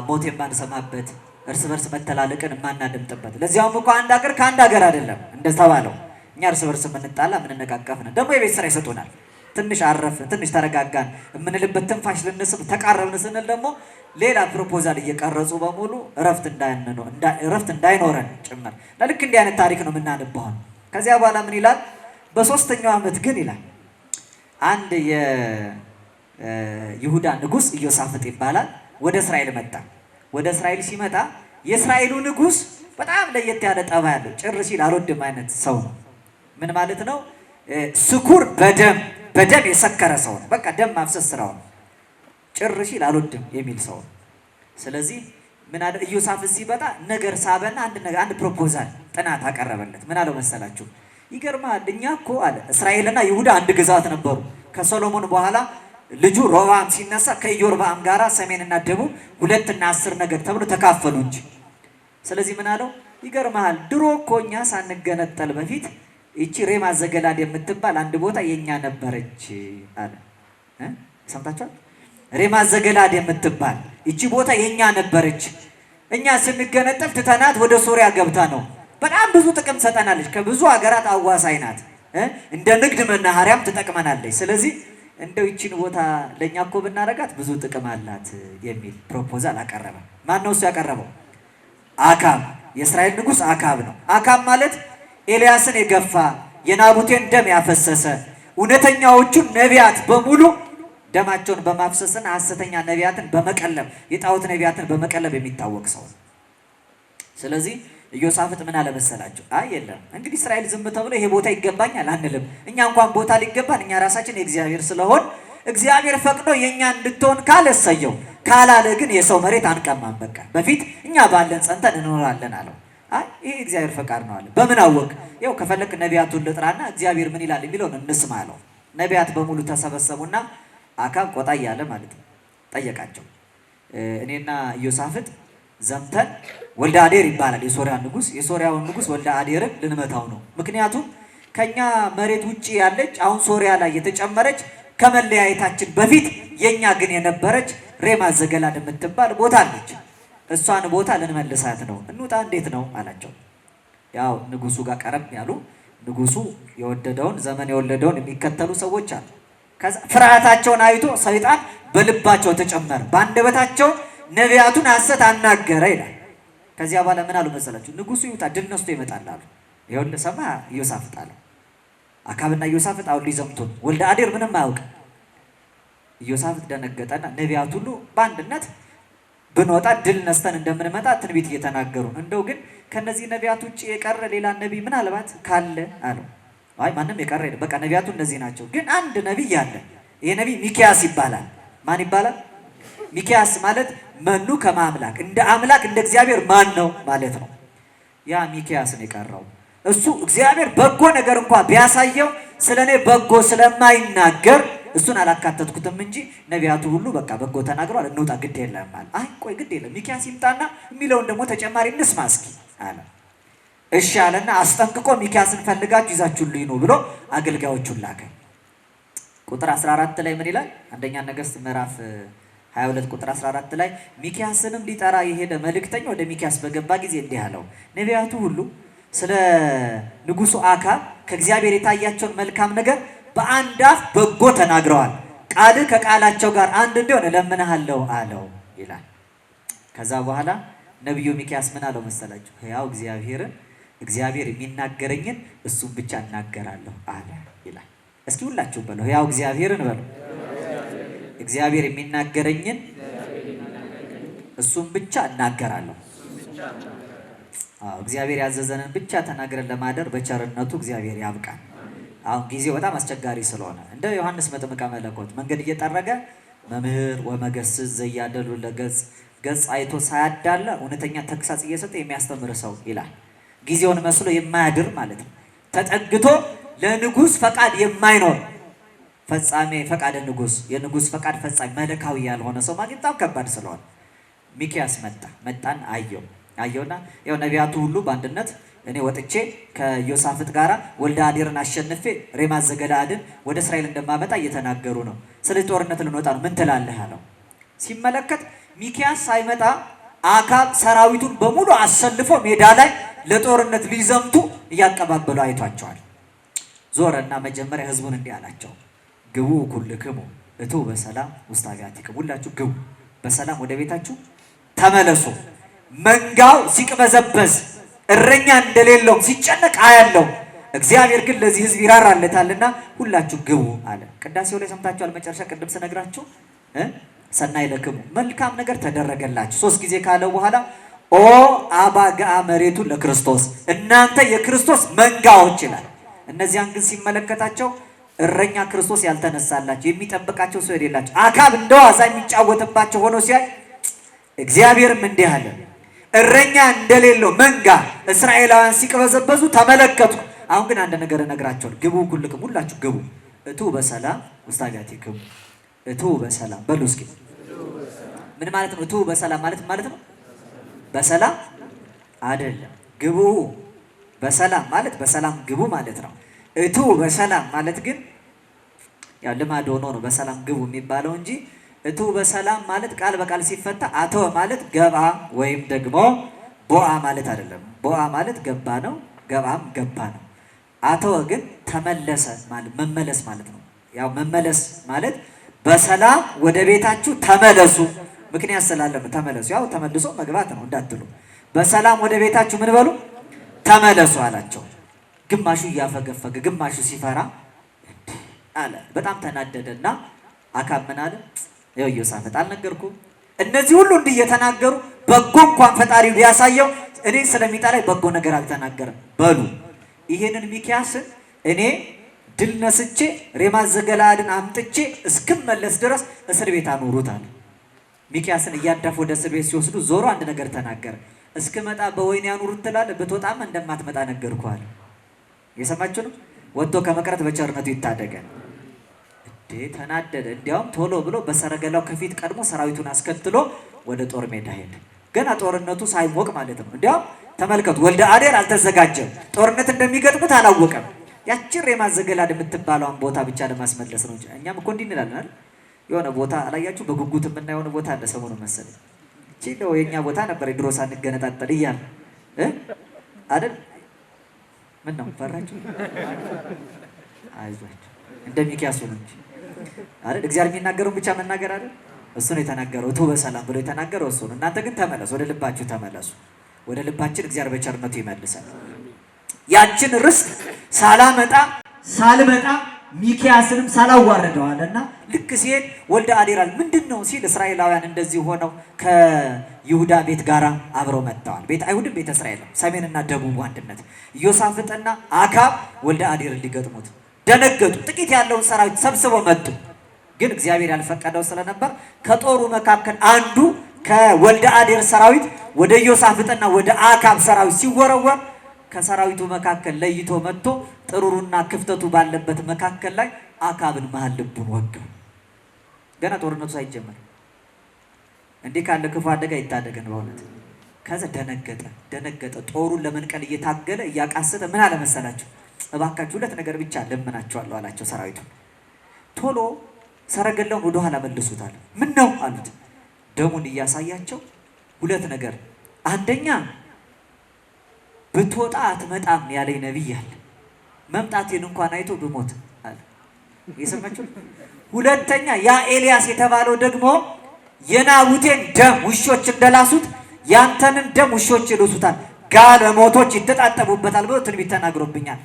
ሞት የማንሰማበት፣ እርስ በርስ መተላለቅን የማናደምጥበት። ለዚያውም እኮ አንድ ሀገር ከአንድ ሀገር አይደለም እንደተባለው። እኛ እርስ በርስ የምንጣላ የምንነቃቀፍ ነን። ደግሞ የቤት ስራ ይሰጡናል። ትንሽ አረፍን፣ ትንሽ ተረጋጋን የምንልበት ትንፋሽ ልንስብ ተቃረብን ስንል ደግሞ ሌላ ፕሮፖዛል እየቀረጹ በሙሉ እረፍት እንዳይኖረን ጭምር። ልክ እንዲህ አይነት ታሪክ ነው የምናነባው። ከዚያ በኋላ ምን ይላል? በ3ኛው ዓመት ግን ይላል አንድ የይሁዳ ንጉሥ ኢዮሳፍጥ ይባላል ወደ እስራኤል መጣ። ወደ እስራኤል ሲመጣ የእስራኤሉ ንጉሥ በጣም ለየት ያለ ጠባይ ያለው ጭር ሲል አልወድም አይነት ሰው ነው። ምን ማለት ነው? ስኩር በደም የሰከረ ሰው ነው። በቃ ደም ማፍሰስ ስራው ነው። ጭር ሲል አልወድም የሚል ሰው ነው። ስለዚህ ምን አለ ኢዮሳፍጥ ሲመጣ ነገር ሳበና አንድ ፕሮፖዛል ጥናት አቀረበለት። ምን አለው መሰላችሁ? ይገርማል፣ እኛ እኮ አለ እስራኤልና ይሁዳ አንድ ግዛት ነበሩ። ከሰሎሞን በኋላ ልጁ ሮብዓም ሲነሳ ከኢዮርብዓም ጋራ ሰሜንና ደቡብ 2 እና 10 ነገድ ተብሎ ተካፈሉ እንጂ። ስለዚህ ምን አለው? ይገርማል፣ ድሮ እኮ እኛ ሳንገነጠል በፊት እቺ ሬማት ዘገለአድ የምትባል አንድ ቦታ የኛ ነበረች አለ። ሰምታችኋል? ሬማት ዘገለአድ የምትባል እቺ ቦታ የኛ ነበረች። እኛ ስንገነጠል ትተናት ወደ ሶሪያ ገብታ ነው። በጣም ብዙ ጥቅም ሰጠናለች። ከብዙ ሀገራት አዋሳኝ ናት። እንደ ንግድ መናኸሪያም ትጠቅመናለች። ስለዚህ እንደው ይቺን ቦታ ለኛ እኮ ብናረጋት ብዙ ጥቅም አላት የሚል ፕሮፖዛል አቀረበ። ማን ነው እሱ ያቀረበው? አካብ፣ የእስራኤል ንጉሥ አካብ ነው። አካብ ማለት ኤልያስን የገፋ የናቡቴን ደም ያፈሰሰ እውነተኛዎቹን ነቢያት በሙሉ ደማቸውን በማፍሰስና ሐሰተኛ ነቢያትን በመቀለብ የጣዖት ነቢያትን በመቀለብ የሚታወቅ ሰው። ስለዚህ ኢዮሳፍጥ ምን አለ መሰላችሁ? የለም እንግዲህ እስራኤል ዝም ተብሎ ይሄ ቦታ ይገባኛል አንልም። እኛ እንኳን ቦታ ሊገባን እኛ ራሳችን የእግዚአብሔር ስለሆን እግዚአብሔር ፈቅዶ የኛ እንድትሆን ካለ እሰየው፣ ካላለ ግን የሰው መሬት አንቀማም። በቃ በፊት እኛ ባለን ጸንተን እንኖራለን አለው። ይሄ እግዚአብሔር ፈቃድ ነው አለ። በምን አወቅ? ይኸው ከፈለክ ነቢያቱን ልጥራና እግዚአብሔር ምን ይላል የሚለውን እንስማ አለው። ነቢያት በሙሉ ተሰበሰቡና አካብ ቆጣ እያለ ማለት ነው ጠየቃቸው። እኔና ኢዮሳፍጥ ዘምተን ወልደ አዴር ይባላል የሶሪያ ንጉሥ፣ የሶሪያውን ንጉሥ ወልደ አዴርን ልንመታው ነው። ምክንያቱም ከኛ መሬት ውጪ ያለች አሁን ሶሪያ ላይ የተጨመረች ከመለያየታችን በፊት የኛ ግን የነበረች ሬማት ዘገለአድ የምትባል ቦታ አለች። እሷን ቦታ ልንመልሳት ነው። እንውጣ፣ እንዴት ነው አላቸው። ያው ንጉሱ ጋር ቀረብ ያሉ ንጉሱ የወደደውን ዘመን የወለደውን የሚከተሉ ሰዎች አሉ። ከዛ ፍርሃታቸውን አይቶ ሰይጣን በልባቸው ተጨመረ፣ በአንደበታቸው ነቢያቱን ሐሰት አናገረ ይላል። ከዚያ በኋላ ምን አሉ መሰላችሁ? ንጉሱ ይውጣ፣ ድል ነስቶ ይመጣል አሉ። ይሁን ሰማ ኢዮሳፍጥ አለ። አካብና ኢዮሳፍጥ አሁን ሊዘምቱ ወልደ አዴር ምንም አያውቅ። ኢዮሳፍጥ ደነገጠና ነቢያት ሁሉ በአንድነት ብንወጣ ድል ነስተን እንደምንመጣ ትንቢት እየተናገሩ፣ እንደው ግን ከነዚህ ነቢያት ውጭ የቀረ ሌላ ነቢይ ምናልባት ካለ አለው። ማንም የቀረ የለም፣ በቃ ነቢያቱ እነዚህ ናቸው። ግን አንድ ነቢይ አለ። ይሄ ነቢይ ሚክያስ ይባላል። ማን ይባላል? ሚክያስ ማለት መኑ ከማምላክ እንደ አምላክ እንደ እግዚአብሔር ማን ነው ማለት ነው። ያ ሚክያስ ነው የቀረው። እሱ እግዚአብሔር በጎ ነገር እንኳን ቢያሳየው ስለኔ በጎ ስለማይናገር እሱን አላካተትኩትም እንጂ ነቢያቱ ሁሉ በቃ በጎ ተናግረዋል፣ እንውጣ ግድ የለም አለ። ቆይ ግድ የለም ሚክያስ ይምጣና የሚለውን ደግሞ ተጨማሪ እንስማ እስኪ አለ። እሺ አለና አስጠንቅቆ ሚክያስን ፈልጋችሁ ይዛችሁልኝ ነው ብሎ አገልጋዮቹን ላከ። ቁጥር 14 ላይ ምን ይላል? አንደኛ ነገሥት ምዕራፍ 22 ቁጥር 14 ላይ ሚክያስንም ሊጠራ የሄደ መልእክተኛ ወደ ሚክያስ በገባ ጊዜ እንዲህ አለው፣ ነቢያቱ ሁሉ ስለ ንጉሱ አካብ ከእግዚአብሔር የታያቸውን መልካም ነገር በአንድ አፍ በጎ ተናግረዋል። ቃል ከቃላቸው ጋር አንድ እንዲሆን እለምንሃለሁ አለው ይላል። ከዛ በኋላ ነቢዩ ሚክያስ ምን አለው መሰላችሁ? ሕያው እግዚአብሔር የሚናገረኝን እሱም ብቻ እናገራለሁ አለ ይላል። እስኪ ሁላችሁ በለው፣ ሕያው እግዚአብሔርን በለው፣ እግዚአብሔር የሚናገረኝን እሱም ብቻ እናገራለሁ። እግዚአብሔር ያዘዘንን ብቻ ተናግረን ለማደር በቸርነቱ እግዚአብሔር ያብቃል። አሁን ጊዜው በጣም አስቸጋሪ ስለሆነ እንደ ዮሐንስ መጥምቀ መለኮት መንገድ እየጠረገ መምህር ወመገስጽ ዘያደሉ ለገጽ ገጽ አይቶ ሳያዳላ እውነተኛ ተግሳጽ እየሰጠ የሚያስተምር ሰው ይላል። ጊዜውን መስሎ የማያድር ማለት ነው። ተጠግቶ ለንጉሥ ፈቃድ የማይኖር ፈጻሜ ፈቃደ ንጉሥ የንጉሥ ፈቃድ ፈጻሜ መለካዊ ያልሆነ ሰው ማግኘት በጣም ከባድ ስለሆነ ሚክያስ መጣን አየውና ያው ነቢያቱ ሁሉ በአንድነት እኔ ወጥቼ ከዮሳፍጥ ጋራ ወልደ አዴርን አሸንፌ ሬማት ዘገለዓድን ወደ እስራኤል እንደማመጣ እየተናገሩ ነው። ስለዚህ ጦርነት ልንወጣ ነው፣ ምን ትላለህ አለው። ሲመለከት ሚክያስ ሳይመጣ አካብ ሰራዊቱን በሙሉ አሰልፎ ሜዳ ላይ ለጦርነት ሊዘምቱ እያቀባበሉ አይቷቸዋል። ዞረና መጀመሪያ ህዝቡን እንዲህ አላቸው፣ ግቡ ኩልክሙ እቱ በሰላም ውስተ አብያቲክሙ፣ ሁላችሁ ግቡ በሰላም ወደ ቤታችሁ ተመለሱ። መንጋው ሲቅበዘበዝ እረኛ እንደሌለው ሲጨነቅ አያለው፣ እግዚአብሔር ግን ለዚህ ህዝብ ይራራለታልና ሁላችሁ ግቡ አለ። ቅዳሴው ላይ ሰምታችኋል። መጨረሻ ቅድም ስነግራችሁ ሰናይ ለክሙ መልካም ነገር ተደረገላችሁ 3 ጊዜ ካለው በኋላ ኦ አባጋ መሬቱ ለክርስቶስ እናንተ የክርስቶስ መንጋዎች ይላል። እነዚያን ግን ሲመለከታቸው እረኛ ክርስቶስ ያልተነሳላቸው የሚጠብቃቸው ሰው የሌላቸው አካብ እንደዋዛ የሚጫወትባቸው ሆኖ ሲያይ እግዚአብሔርም እንዲህ አለ፣ እረኛ እንደሌለው መንጋ እስራኤላውያን ሲቅበዘበዙ ተመለከቱ። አሁን ግን አንድ ነገር እነግራቸዋለሁ። ግቡ ኩልክሙ፣ ሁላችሁ ግቡ እቱ በሰላም ውስተ አብያቲክሙ። እቱ በሰላም በሉ እስኪ። ምን ማለት ነው? እቱ በሰላም ማለት ነው በሰላም አይደለም። ግቡ በሰላም ማለት በሰላም ግቡ ማለት ነው። እቱ በሰላም ማለት ግን ያው ልማድ ሆኖ ነው በሰላም ግቡ የሚባለው እንጂ እቱ በሰላም ማለት ቃል በቃል ሲፈታ አተወ ማለት ገባ ወይም ደግሞ ቦአ ማለት አይደለም። ቦአ ማለት ገባ ነው፣ ገባም ገባ ነው። አተወ ግን ተመለሰ ማለት መመለስ ማለት ነው። ያው መመለስ ማለት በሰላም ወደ ቤታችሁ ተመለሱ፣ ምክንያት ስላለ ነው ተመለሱ። ያው ተመልሶ መግባት ነው እንዳትሉ፣ በሰላም ወደ ቤታችሁ ምን በሉ ተመለሱ አላቸው። ግማሹ እያፈገፈገ ግማሹ ሲፈራ አለ። በጣም ተናደደና አካብ ምን አለ? ያው ዮሳፍጥ አልነገርኩም? እነዚህ ሁሉ እንዲህ እየተናገሩ በጎ እንኳን ፈጣሪው ሊያሳየው እኔ ስለሚጠላኝ በጎ ነገር አልተናገረም። በሉ ይሄንን ሚክያስን እኔ ድል ነስቼ ሬማት ዘገለዓድን አምጥቼ እስክመለስ ድረስ እስር ቤት አኖሩት አለ። ሚክያስን እያዳፉ ወደ እስር ቤት ሲወስዱ ዞሮ አንድ ነገር ተናገረ። እስክመጣ በወይን ያኑሩት ትላለህ፣ ብትወጣም እንደማትመጣ ነገርኩህ አለ። የሰማችሁ ነው። ወጥቶ ከመቅረት በቸርነቱ ይታደገን። ተናደደ። እንዲያውም ቶሎ ብሎ በሰረገላው ከፊት ቀድሞ ሰራዊቱን አስከትሎ ወደ ጦር ሜዳ ሄደ። ገና ጦርነቱ ሳይሞቅ ማለት ነው። እንዲያውም ተመልከቱ፣ ወልደ አዴር አልተዘጋጀም። ጦርነት እንደሚገጥሙት አላወቀም። ያችን ሬማት ዘገለዓድ የምትባለውን ቦታ ብቻ ለማስመለስ ነው እንጂ እኛም እኮ እንዲህ እንላለን አይደል? የሆነ ቦታ አላያችሁ? በጉጉት የምናየው የሆነ ቦታ አለ ሰሞኑን መሰለኝ። እቺ ነው የኛ ቦታ ነበር ድሮ ሳንገነጣጠል እያለ አይደል? ምን ነው ፈራችሁ? አይዟችሁ እንደ ሚክያስ ነው እንጂ አይደል? እግዚአብሔር የሚናገረውን ብቻ መናገር አይደል? እሱ ነው የተናገረው። እቱ በሰላም ብሎ የተናገረው እሱ ነው። እናንተ ግን ተመለሱ፣ ወደ ልባችሁ ተመለሱ። ወደ ልባችን እግዚአብሔር በቸርነቱ ይመልሳል። ያችን ርስት ሳልመጣ ሚክያስንም ሳላዋርደዋልና ልክ ሲሄድ ወልደ አዴራል ምንድነው ሲል እስራኤላውያን እንደዚህ ሆነው ከይሁዳ ቤት ጋራ አብረው መጥተዋል። ቤት አይሁድም ቤተ እስራኤልም ሰሜንና ደቡብ አንድነት። ኢዮሳፍጥና አካብ ወልደ አዴርን ሊገጥሙት ደነገጡ። ጥቂት ያለውን ሰራዊት ሰብስበው መጡ። ግን እግዚአብሔር ያልፈቀደው ስለነበር ከጦሩ መካከል አንዱ ከወልደ አዴር ሰራዊት ወደ ኢዮሳፍጥና ወደ አካብ ሰራዊት ሲወረወር ከሰራዊቱ መካከል ለይቶ መጥቶ ጥሩሩና ክፍተቱ ባለበት መካከል ላይ አካብን መሃል ልቡን ወጋው። ገና ጦርነቱ ሳይጀመር እንዲህ ካለ ክፉ አደጋ ይታደገን በእውነት። ከዛ ደነገጠ። ጦሩን ለመንቀል እየታገለ እያቃሰተ ምን አለ መሰላችሁ? እባካችሁ 2 ነገር ብቻ ለምናችኋለሁ አላቸው ሰራዊቱ። ቶሎ ሰረገላውን ወደ ኋላ መልሱታል። ምን ነው አሉት። ደሙን እያሳያቸው 2 ነገር፣ አንደኛ ብትወጣ አትመጣም ያለኝ ነብይ አለ፣ መምጣቴን እንኳን አይቶ ብሞት አለ። የሰማችሁ? ሁለተኛ ያ ኤልያስ የተባለው ደግሞ የናቡቴን ደም ውሾች እንደላሱት ያንተንም ደም ውሾች ይልሱታል፣ ጋለሞቶች ይተጣጠቡበታል ብሎ ትንቢት ተናግሮብኛል።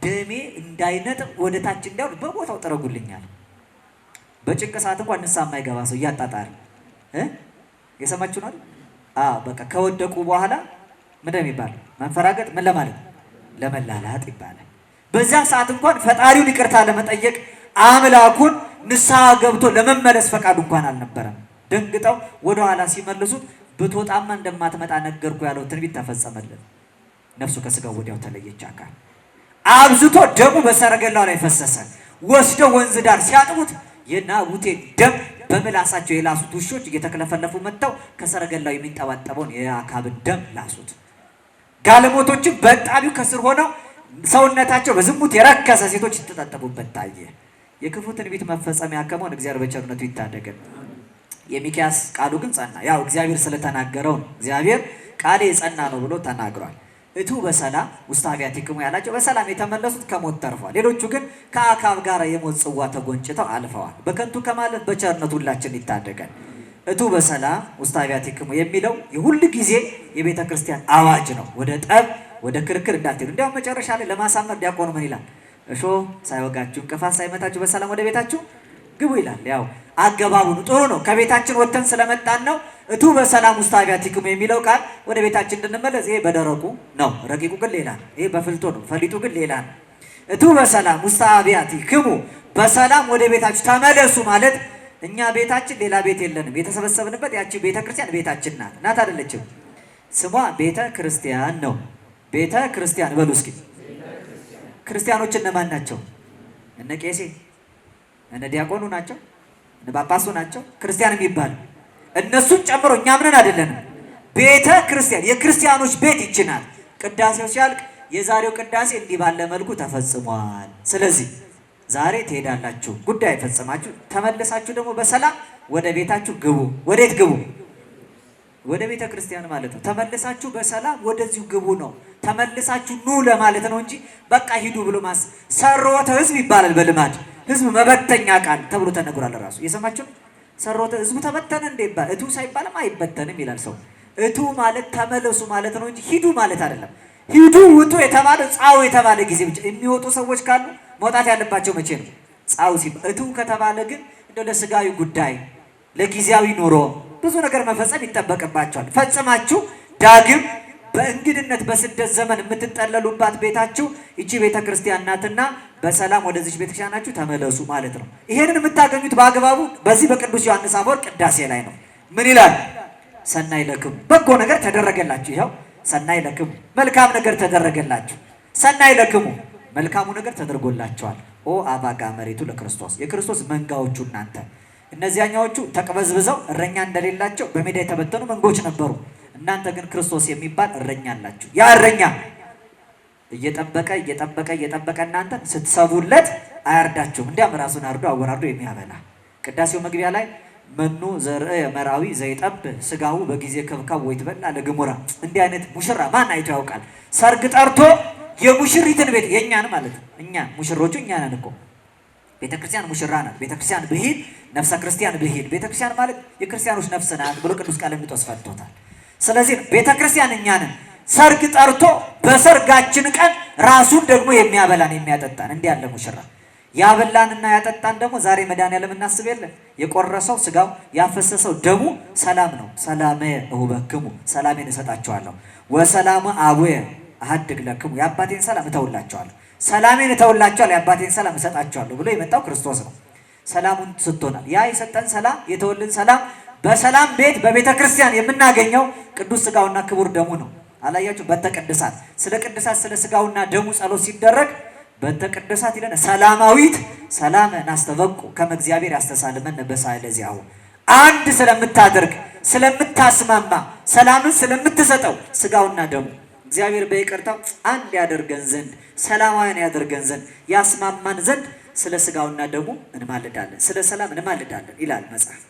ደሜ እንዳይነጥብ ወደ ታች እንዳይወርድ በቦታው ጥረጉልኛል። በጭንቅ ሰዓት እንኳን ንስሐ የማይገባ ሰው እያጣጣረ የሰማችሁ ነው። በቃ ከወደቁ በኋላ ምን የሚባል መንፈራገጥ ምን ለማለት ለመላላጥ ይባላል። በዛ ሰዓት እንኳን ፈጣሪውን ይቅርታ ለመጠየቅ አምላኩን ንስሐ ገብቶ ለመመለስ ፈቃዱ እንኳን አልነበረም። ደንግጠው ወደ ኋላ ሲመልሱት ብትወጣማ እንደማትመጣ ነገርኩ ያለው ትንቢት ተፈጸመልን። ነፍሱ ከስጋው ወዲያው ተለየች አካል። አብዝቶ ደሙ በሰረገላው ላይ ፈሰሰ። ወስደው ወንዝ ዳር ሲያጥቡት የናቡቴ ደም በምላሳቸው የላሱት ውሾች እየተከለፈለፉ መጥተው ከሰረገላው የሚንጠባጠበውን የአካብን ደም ላሱት። ጋለሞቶችም በጣቢው ከስር ሆነው ሰውነታቸው በዝሙት የረከሰ ሴቶች ተጣጣቡበት ታየ። የክፉ ትንቢት መፈጸሚያ ከመሆን እግዚአብሔር በቸርነቱ ይታደገን። የሚክያስ ቃሉ ግን ጸና። ያው እግዚአብሔር ስለተናገረው እግዚአብሔር ቃሌ የጸና ነው ብሎ ተናግሯል። እቱ በሰላም ውስተ አብያቲክሙ ያላቸው በሰላም የተመለሱት ከሞት ተርፈዋል። ሌሎቹ ግን ከአካብ ጋር የሞት ጽዋ ተጎንጭተው አልፈዋል። በከንቱ ከማለት በቸርነቱ ሁላችን ይታደገን። እቱ በሰላም ውስተ አብያቲክሙ የሚለው የሁል ጊዜ የቤተ ክርስቲያን አዋጅ ነው። ወደ ጠብ ወደ ክርክር እንዳትሄዱ። እንዲያውም መጨረሻ ላይ ለማሳመር ዲያቆኑ ምን ይላል? እሾህ ሳይወጋችሁ እንቅፋት ሳይመታችሁ በሰላም ወደ ቤታችሁ ግቡ ይላል። ያው አገባቡ ጥሩ ነው። ከቤታችን ወጥተን ስለመጣን ነው። እቱ በሰላም ውስተ አብያቲክሙ የሚለው ቃል ወደ ቤታችን እንድንመለስ። ይሄ በደረቁ ነው፣ ረቂቁ ግን ሌላ ነው። ይሄ በፍልጦ ነው፣ ፈሊጡ ግን ሌላ ነው። እቱ በሰላም ውስተ አብያቲክሙ በሰላም ወደ ቤታችሁ ተመለሱ ማለት እኛ ቤታችን ሌላ ቤት የለንም። የተሰበሰብንበት ያቺ ቤተ ክርስቲያን ቤታችን ናት። ናት አይደለችም? ስሟ ቤተ ክርስቲያን ነው። ቤተ ክርስቲያን በሉ እስኪ። ክርስቲያኖች እነማን ናቸው? እነ ቄሴ እነ ዲያቆኑ ናቸው፣ እነ ጳጳሱ ናቸው ክርስቲያን የሚባል እነሱን ጨምሮ እኛ ምንን አይደለንም። ቤተ ክርስቲያን የክርስቲያኖች ቤት ይችናል። ቅዳሴው ሲያልቅ የዛሬው ቅዳሴ እንዲህ ባለ መልኩ ተፈጽሟል። ስለዚህ ዛሬ ትሄዳላችሁ፣ ጉዳይ ፈጽማችሁ ተመልሳችሁ ደግሞ በሰላም ወደ ቤታችሁ ግቡ። ወዴት ግቡ? ወደ ቤተ ክርስቲያን ማለት ነው። ተመልሳችሁ በሰላም ወደዚሁ ግቡ ነው። ተመልሳችሁ ኑ ለማለት ነው እንጂ በቃ ሂዱ ብሎ ሰሮተ ህዝብ ይባላል በልማድ ህዝብ መበተኛ ቃል ተብሎ ተነግሯል። ራሱ የሰማችሁ ሰሮተ ህዝቡ ተበተነ እንደ ይባል እቱ ሳይባልም አይበተንም ይላል ሰው። እቱ ማለት ተመለሱ ማለት ነው እንጂ ሂዱ ማለት አይደለም። ሂዱ ውጡ የተባለ ጻው የተባለ ጊዜ ብቻ የሚወጡ ሰዎች ካሉ መውጣት ያለባቸው መቼ ነው? ጻው ሲባል። እቱ ከተባለ ግን እንደው ለስጋዊ ጉዳይ ለጊዜያዊ ኑሮ ብዙ ነገር መፈጸም ይጠበቅባቸዋል። ፈጽማችሁ ዳግም በእንግድነት በስደት ዘመን የምትጠለሉባት ቤታችሁ ይቺ ቤተ ክርስቲያን ናትና በሰላም ወደዚች ቤተክርስቲያናችሁ ተመለሱ ማለት ነው። ይሄንን የምታገኙት በአግባቡ በዚህ በቅዱስ ዮሐንስ አፈወርቅ ቅዳሴ ላይ ነው። ምን ይላል? ሰናይ ለክሙ በጎ ነገር ተደረገላችሁ። ይኸው ሰናይ ለክሙ መልካም ነገር ተደረገላችሁ። ሰናይ ለክሙ መልካሙ ነገር ተደርጎላቸዋል። ኦ አባጋ መሬቱ ለክርስቶስ የክርስቶስ መንጋዎቹ እናንተ። እነዚያኛዎቹ ተቅበዝብዘው እረኛ እንደሌላቸው በሜዳ የተበተኑ መንጎች ነበሩ። እናንተ ግን ክርስቶስ የሚባል እረኛ አላችሁ። ያ እረኛ እየጠበቀ እናንተ ስትሰቡለት አያርዳችሁም። እንዲያም ራሱን አርዶ አወራርዶ የሚያበላ ቅዳሴው መግቢያ ላይ መኑ ዘርእ መራዊ ዘይጠብ ስጋው በጊዜ ከብካብ ወይትበላ ለግሙራ። እንዲህ አይነት ሙሽራ ማን አይቶ ያውቃል? ሰርግ ጠርቶ የሙሽሪትን ቤት የኛን ማለት ነው። እኛ ሙሽሮቹ እኛ ነን እኮ። ቤተክርስቲያን ሙሽራ ናት። ቤተክርስቲያን ብሂል ነፍሰ ክርስቲያን ብሂል። ቤተክርስቲያን ማለት የክርስቲያኖች ነፍስ ናት ብሎ ቅዱስ ቀለሚጦስ ፈቶታል። ስለዚህ ቤተክርስቲያን እኛ ነን። ሰርግ ጠርቶ በሰርጋችን ቀን ራሱን ደግሞ የሚያበላን የሚያጠጣን እንዲህ ያለ ሙሽራ ያበላንና ያጠጣን ደግሞ ዛሬ መድኃኒዓለም እናስብ የለ የቆረሰው ስጋው ያፈሰሰው ደሙ ሰላም ነው። ሰላሜ እሁበክሙ ሰላሜን እሰጣቸዋለሁ ወሰላም አቡየ አሐድግ ለክሙ የአባቴን ሰላም እተውላቸዋለሁ። ሰላሜን እተውላቸዋለሁ የአባቴን ሰላም እሰጣቸዋለሁ ብሎ የመጣው ክርስቶስ ነው። ሰላሙን ሰጥቶናል። ያ የሰጠን ሰላም የተወልን ሰላም በሰላም ቤት በቤተ ክርስቲያን የምናገኘው ቅዱስ ስጋውና ክቡር ደሙ ነው። አላያችሁ? በተቀደሳት ስለ ቅዱሳት ስለ ስጋውና ደሙ ጸሎት ሲደረግ በተቀደሳት ይለና ሰላማዊት ሰላም ናስተበቁ ከመ እግዚአብሔር ያስተሳልመን በሳይለ ዚአሁ አንድ ስለምታደርግ ስለምታስማማ ሰላምን ስለምትሰጠው ስጋውና ደሙ እግዚአብሔር በይቅርታው አንድ ያደርገን ዘንድ ሰላማዊያን ያደርገን ዘንድ ያስማማን ዘንድ ስለ ስጋውና ደሙ እንማልዳለን፣ ስለ ሰላም እንማልዳለን ይላል መጽሐፍ።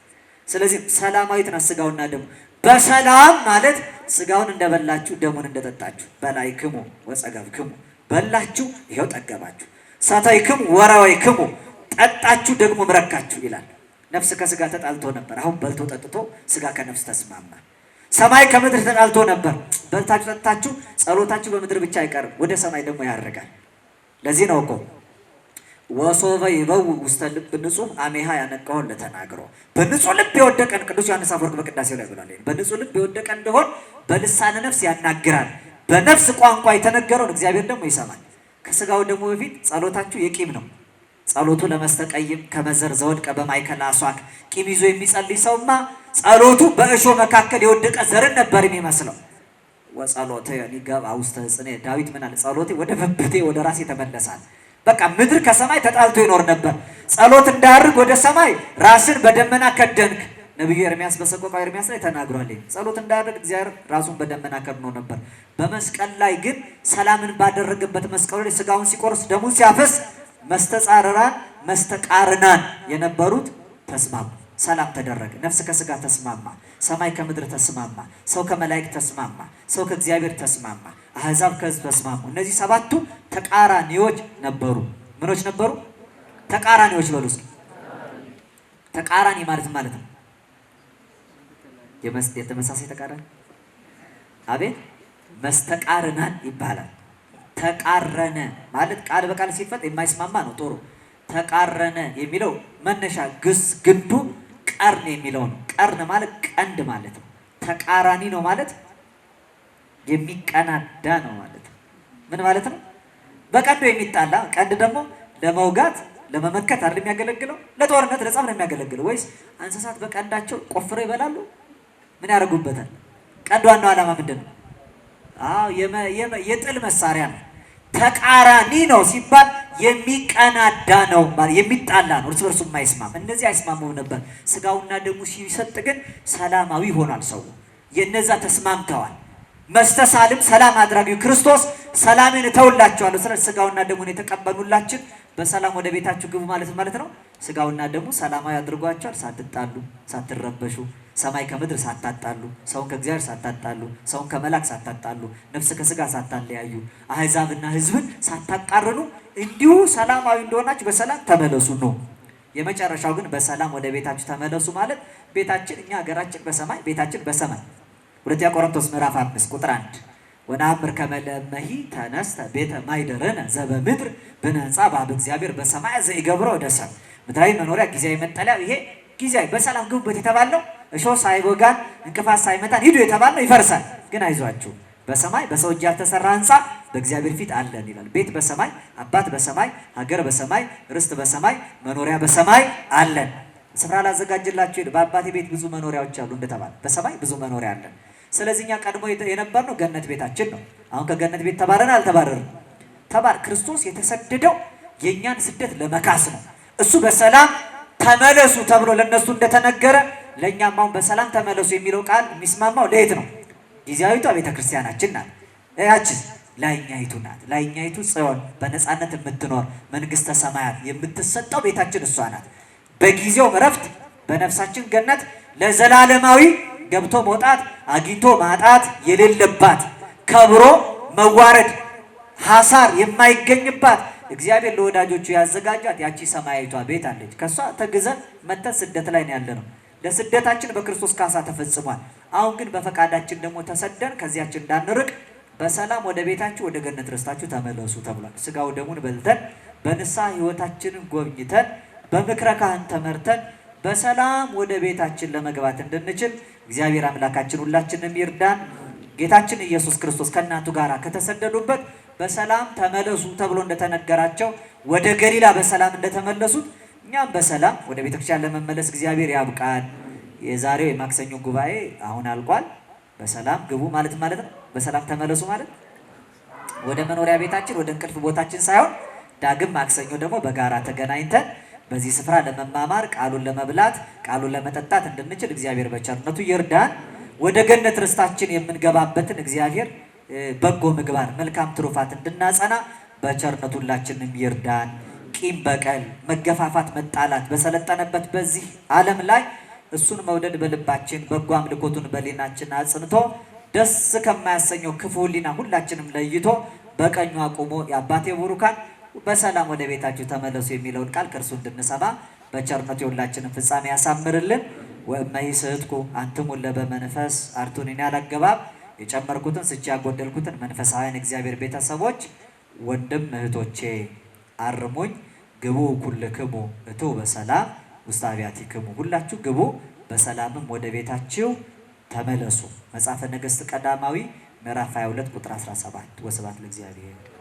ስለዚህ ሰላማዊት ናት ስጋውና ደሙ። በሰላም ማለት ስጋውን እንደበላችሁ ደሙን እንደጠጣችሁ በላዕክሙ ወጸገብክሙ በላችሁ ይኸው ጠገባችሁ፣ ሰተይክሙ ወረወይክሙ ጠጣችሁ ደግሞ ምረካችሁ ይላል። ነፍስ ከስጋ ተጣልቶ ነበር፣ አሁን በልቶ ጠጥቶ ስጋ ከነፍስ ተስማማ። ሰማይ ከምድር ተጣልቶ ነበር፣ በልታችሁ ጠጥታችሁ ጸሎታችሁ በምድር ብቻ አይቀርም፣ ወደ ሰማይ ደግሞ ያደርጋል። ለዚህ ነው እኮ ወሶበ ይበው ውስተ ልብ ንጹህ አሜሃ ያነቃውን ለተናግሮ በንጹህ ልብ የወደቀን ቅዱስ ዮሐንስ አፈወርቅ በቅዳሴው ላይ ብሏል። በንጹህ ልብ የወደቀ እንደሆን በልሳነ ነፍስ ያናግራል። በነፍስ ቋንቋ የተነገረውን እግዚአብሔር ደግሞ ይሰማል። ከስጋው ደግሞ በፊት ጸሎታችሁ የቂም ነው። ጸሎቱ ለመስተቀይም ከመዘር ዘወድቀ በማእከለ አሷክ ቂም ይዞ የሚጸልይ ሰውማ ጸሎቱ በእሾህ መካከል የወደቀ ዘርን ነበር የሚመስለው። ወጸሎቴ ይገባ ውስተ ሕጽኔ ዳዊት ምን አለ? ጸሎቴ ወደ ብብቴ ወደ ራሴ ተመለሳል። በቃ ምድር ከሰማይ ተጣልቶ ይኖር ነበር። ጸሎት እንዳያርግ ወደ ሰማይ ራስን በደመና ከደንክ። ነቢዩ ኤርምያስ በሰቆቃው ኤርምያስ ላይ ተናግሯል። ጸሎት እንዳያርግ እግዚአብሔር ራሱን በደመና ከድኖ ነበር። በመስቀል ላይ ግን ሰላምን ባደረገበት መስቀሉ ላይ ስጋውን ሲቆርስ ደሙን ሲያፈስ መስተጻርራን መስተቃርናን የነበሩት ተስማሙ። ሰላም ተደረገ። ነፍስ ከስጋ ተስማማ፣ ሰማይ ከምድር ተስማማ፣ ሰው ከመላእክት ተስማማ፣ ሰው ከእግዚአብሔር ተስማማ፣ አሕዛብ ከሕዝብ ተስማሙ። እነዚህ ሰባቱ ተቃራኒዎች ነበሩ። ምኖች ነበሩ? ተቃራኒዎች በሉ እስኪ። ተቃራኒ ማለት ነው የተመሳሳይ ተቃራኒ። አቤት መስተቃርናን ይባላል። ተቃረነ ማለት ቃል በቃል ሲፈጥ የማይስማማ ነው። ጥሩ ተቃረነ የሚለው መነሻ ግስ ግንዱ ቀርን የሚለው ነው። ቀርን ማለት ቀንድ ማለት ነው። ተቃራኒ ነው ማለት የሚቀናዳ ነው ማለት ነው። ምን ማለት ነው? በቀንዱ የሚጣላ ቀንድ ደግሞ ለመውጋት ለመመከት አይደል የሚያገለግለው? ለጦርነት ለጸብ ነው የሚያገለግለው። ወይስ እንስሳት በቀንዳቸው ቆፍረው ይበላሉ? ምን ያደርጉበታል? ቀንዱ ዋናው ዓላማ ምንድን ነው? አዎ የጥል መሳሪያ ነው። ተቃራኒ ነው ሲባል የሚቀናዳ ነው ማለት የሚጣላ ነው፣ እርስ በርሱ የማይስማም። እነዚህ አይስማሙም ነበር። ስጋውና ደሙ ሲሰጥ ግን ሰላማዊ ሆኗል። ሰው የነዛ ተስማምተዋል። መስተሳልም ሰላም አድራጊው ክርስቶስ ሰላምን እተውላችኋለሁ ስለ ስጋውና ደሙን የተቀበሉላችን በሰላም ወደ ቤታችሁ ግቡ ማለት ነው። ስጋውና ደሙ ሰላማዊ አድርጓቸዋል። ሳትጣሉ፣ ሳትረበሹ፣ ሰማይ ከምድር ሳታጣሉ፣ ሰውን ከእግዚአብሔር ሳታጣሉ፣ ሰውን ከመላክ ሳታጣሉ፣ ነፍስ ከስጋ ሳታለያዩ፣ አሕዛብና ሕዝብን ሳታቃርኑ እንዲሁ ሰላማዊ እንደሆናችሁ በሰላም ተመለሱ ነው። የመጨረሻው ግን በሰላም ወደ ቤታችሁ ተመለሱ ማለት ቤታችን እኛ ሀገራችን በሰማይ ቤታችን በሰማይ። ሁለተኛ ቆሮንቶስ ምዕራፍ 5 ቁጥር 1 ወነአምር ከመ ለእመሂ ተነስተ ቤተ ማይደረነ ዘበምድር ብነጻ በኀበ እግዚአብሔር በሰማይ ዘኢገብሮ ወደሰብ። ምድራዊ መኖሪያ ጊዜያዊ መጠለያ ይሄ ጊዜያዊ በሰላም ግቡበት የተባለው እሾህ ሳይወጋን እንቅፋት ሳይመታን ሂዱ የተባለው ይፈርሳል። ግን አይዟችሁ በሰማይ በሰው እጅ ያልተሰራ ሕንፃ በእግዚአብሔር ፊት አለን ይላል። ቤት በሰማይ አባት በሰማይ ሀገር በሰማይ ርስት በሰማይ መኖሪያ በሰማይ አለን። ስፍራ ላዘጋጅላችሁ በአባቴ ቤት ብዙ መኖሪያዎች አሉ እንደተባለ በሰማይ ብዙ መኖሪያ አለን። ስለዚህ እኛ ቀድሞ የነበርነው ገነት ቤታችን ነው። አሁን ከገነት ቤት ተባረን አልተባረርን? ክርስቶስ የተሰደደው የእኛን ስደት ለመካስ ነው። እሱ በሰላም ተመለሱ ተብሎ ለነሱ እንደተነገረ ለእኛም አሁን በሰላም ተመለሱ የሚለው ቃል የሚስማማው ለየት ነው? ጊዜያዊቷ ቤተክርስቲያናችን ናት። ያችን ላይኛይቱ ናት። ላይኛይቱ ጽዮን በነፃነት የምትኖር መንግስተ ሰማያት የምትሰጠው ቤታችን እሷ ናት። በጊዜው እረፍት በነፍሳችን ገነት ለዘላለማዊ ገብቶ መውጣት አግኝቶ ማጣት የሌለባት ከብሮ መዋረድ ሐሳር የማይገኝባት እግዚአብሔር ለወዳጆቹ ያዘጋጃት ያቺ ሰማያዊቷ ቤት አለች። ከሷ ተግዘን መተን ስደት ላይ ነው ያለነው። ለስደታችን በክርስቶስ ካሳ ተፈጽሟል። አሁን ግን በፈቃዳችን ደግሞ ተሰደን ከዚያችን እንዳንርቅ በሰላም ወደ ቤታችሁ ወደ ገነት ርስታችሁ ተመለሱ ተብሏል። ስጋው ደሙን በልተን በንስሐ ሕይወታችንን ጎብኝተን በምክረ ካህን ተመርተን በሰላም ወደ ቤታችን ለመግባት እንድንችል እግዚአብሔር አምላካችን ሁላችንም ይርዳን። ጌታችን ኢየሱስ ክርስቶስ ከእናቱ ጋር ከተሰደዱበት በሰላም ተመለሱ ተብሎ እንደተነገራቸው ወደ ገሊላ በሰላም እንደተመለሱት እኛም በሰላም ወደ ቤተክርስቲያን ለመመለስ እግዚአብሔር ያብቃን። የዛሬው የማክሰኞ ጉባኤ አሁን አልቋል። በሰላም ግቡ ማለት ነው። በሰላም ተመለሱ ማለት ወደ መኖሪያ ቤታችን ወደ እንቅልፍ ቦታችን ሳይሆን ዳግም ማክሰኞ ደግሞ በጋራ ተገናኝተን በዚህ ስፍራ ለመማማር ቃሉን ለመብላት ቃሉን ለመጠጣት እንድንችል እግዚአብሔር በቸርነቱ ይርዳን። ወደ ገነት ርስታችን የምንገባበትን እግዚአብሔር በጎ ምግባር መልካም ትሩፋት እንድናጸና በቸርነቱ ሁላችንም ይርዳን። ቂም በቀል፣ መገፋፋት፣ መጣላት በሰለጠነበት በዚህ ዓለም ላይ እሱን መውደድ በልባችን በጎ አምልኮቱን በሊናችን አጽንቶ ደስ ከማያሰኘው ክፉ ሕሊና ሁላችንም ለይቶ በቀኙ አቁሞ የአባቴ ቡሩካን በሰላም ወደ ቤታችሁ ተመለሱ የሚለውን ቃል ከእርሱ እንድንሰማ በቸርነቱ የሁላችንን ፍጻሜ ያሳምርልን። ወእመይ ስሕትኩ አንትሙ ለበመንፈስ አርቱኒን ያላገባብ የጨመርኩትን ስቼ ያጎደልኩትን መንፈሳውያን እግዚአብሔር ቤተሰቦች ወንድም እህቶቼ አርሙኝ። ግቡ ኩልክሙ እቱ በሰላም ውስተ አብያቲክሙ፣ ሁላችሁ ግቡ በሰላምም ወደ ቤታችሁ ተመለሱ። መጽሐፈ ነገሥት ቀዳማዊ ምዕራፍ 22 ቁጥር 17። ወስብሐት ለእግዚአብሔር።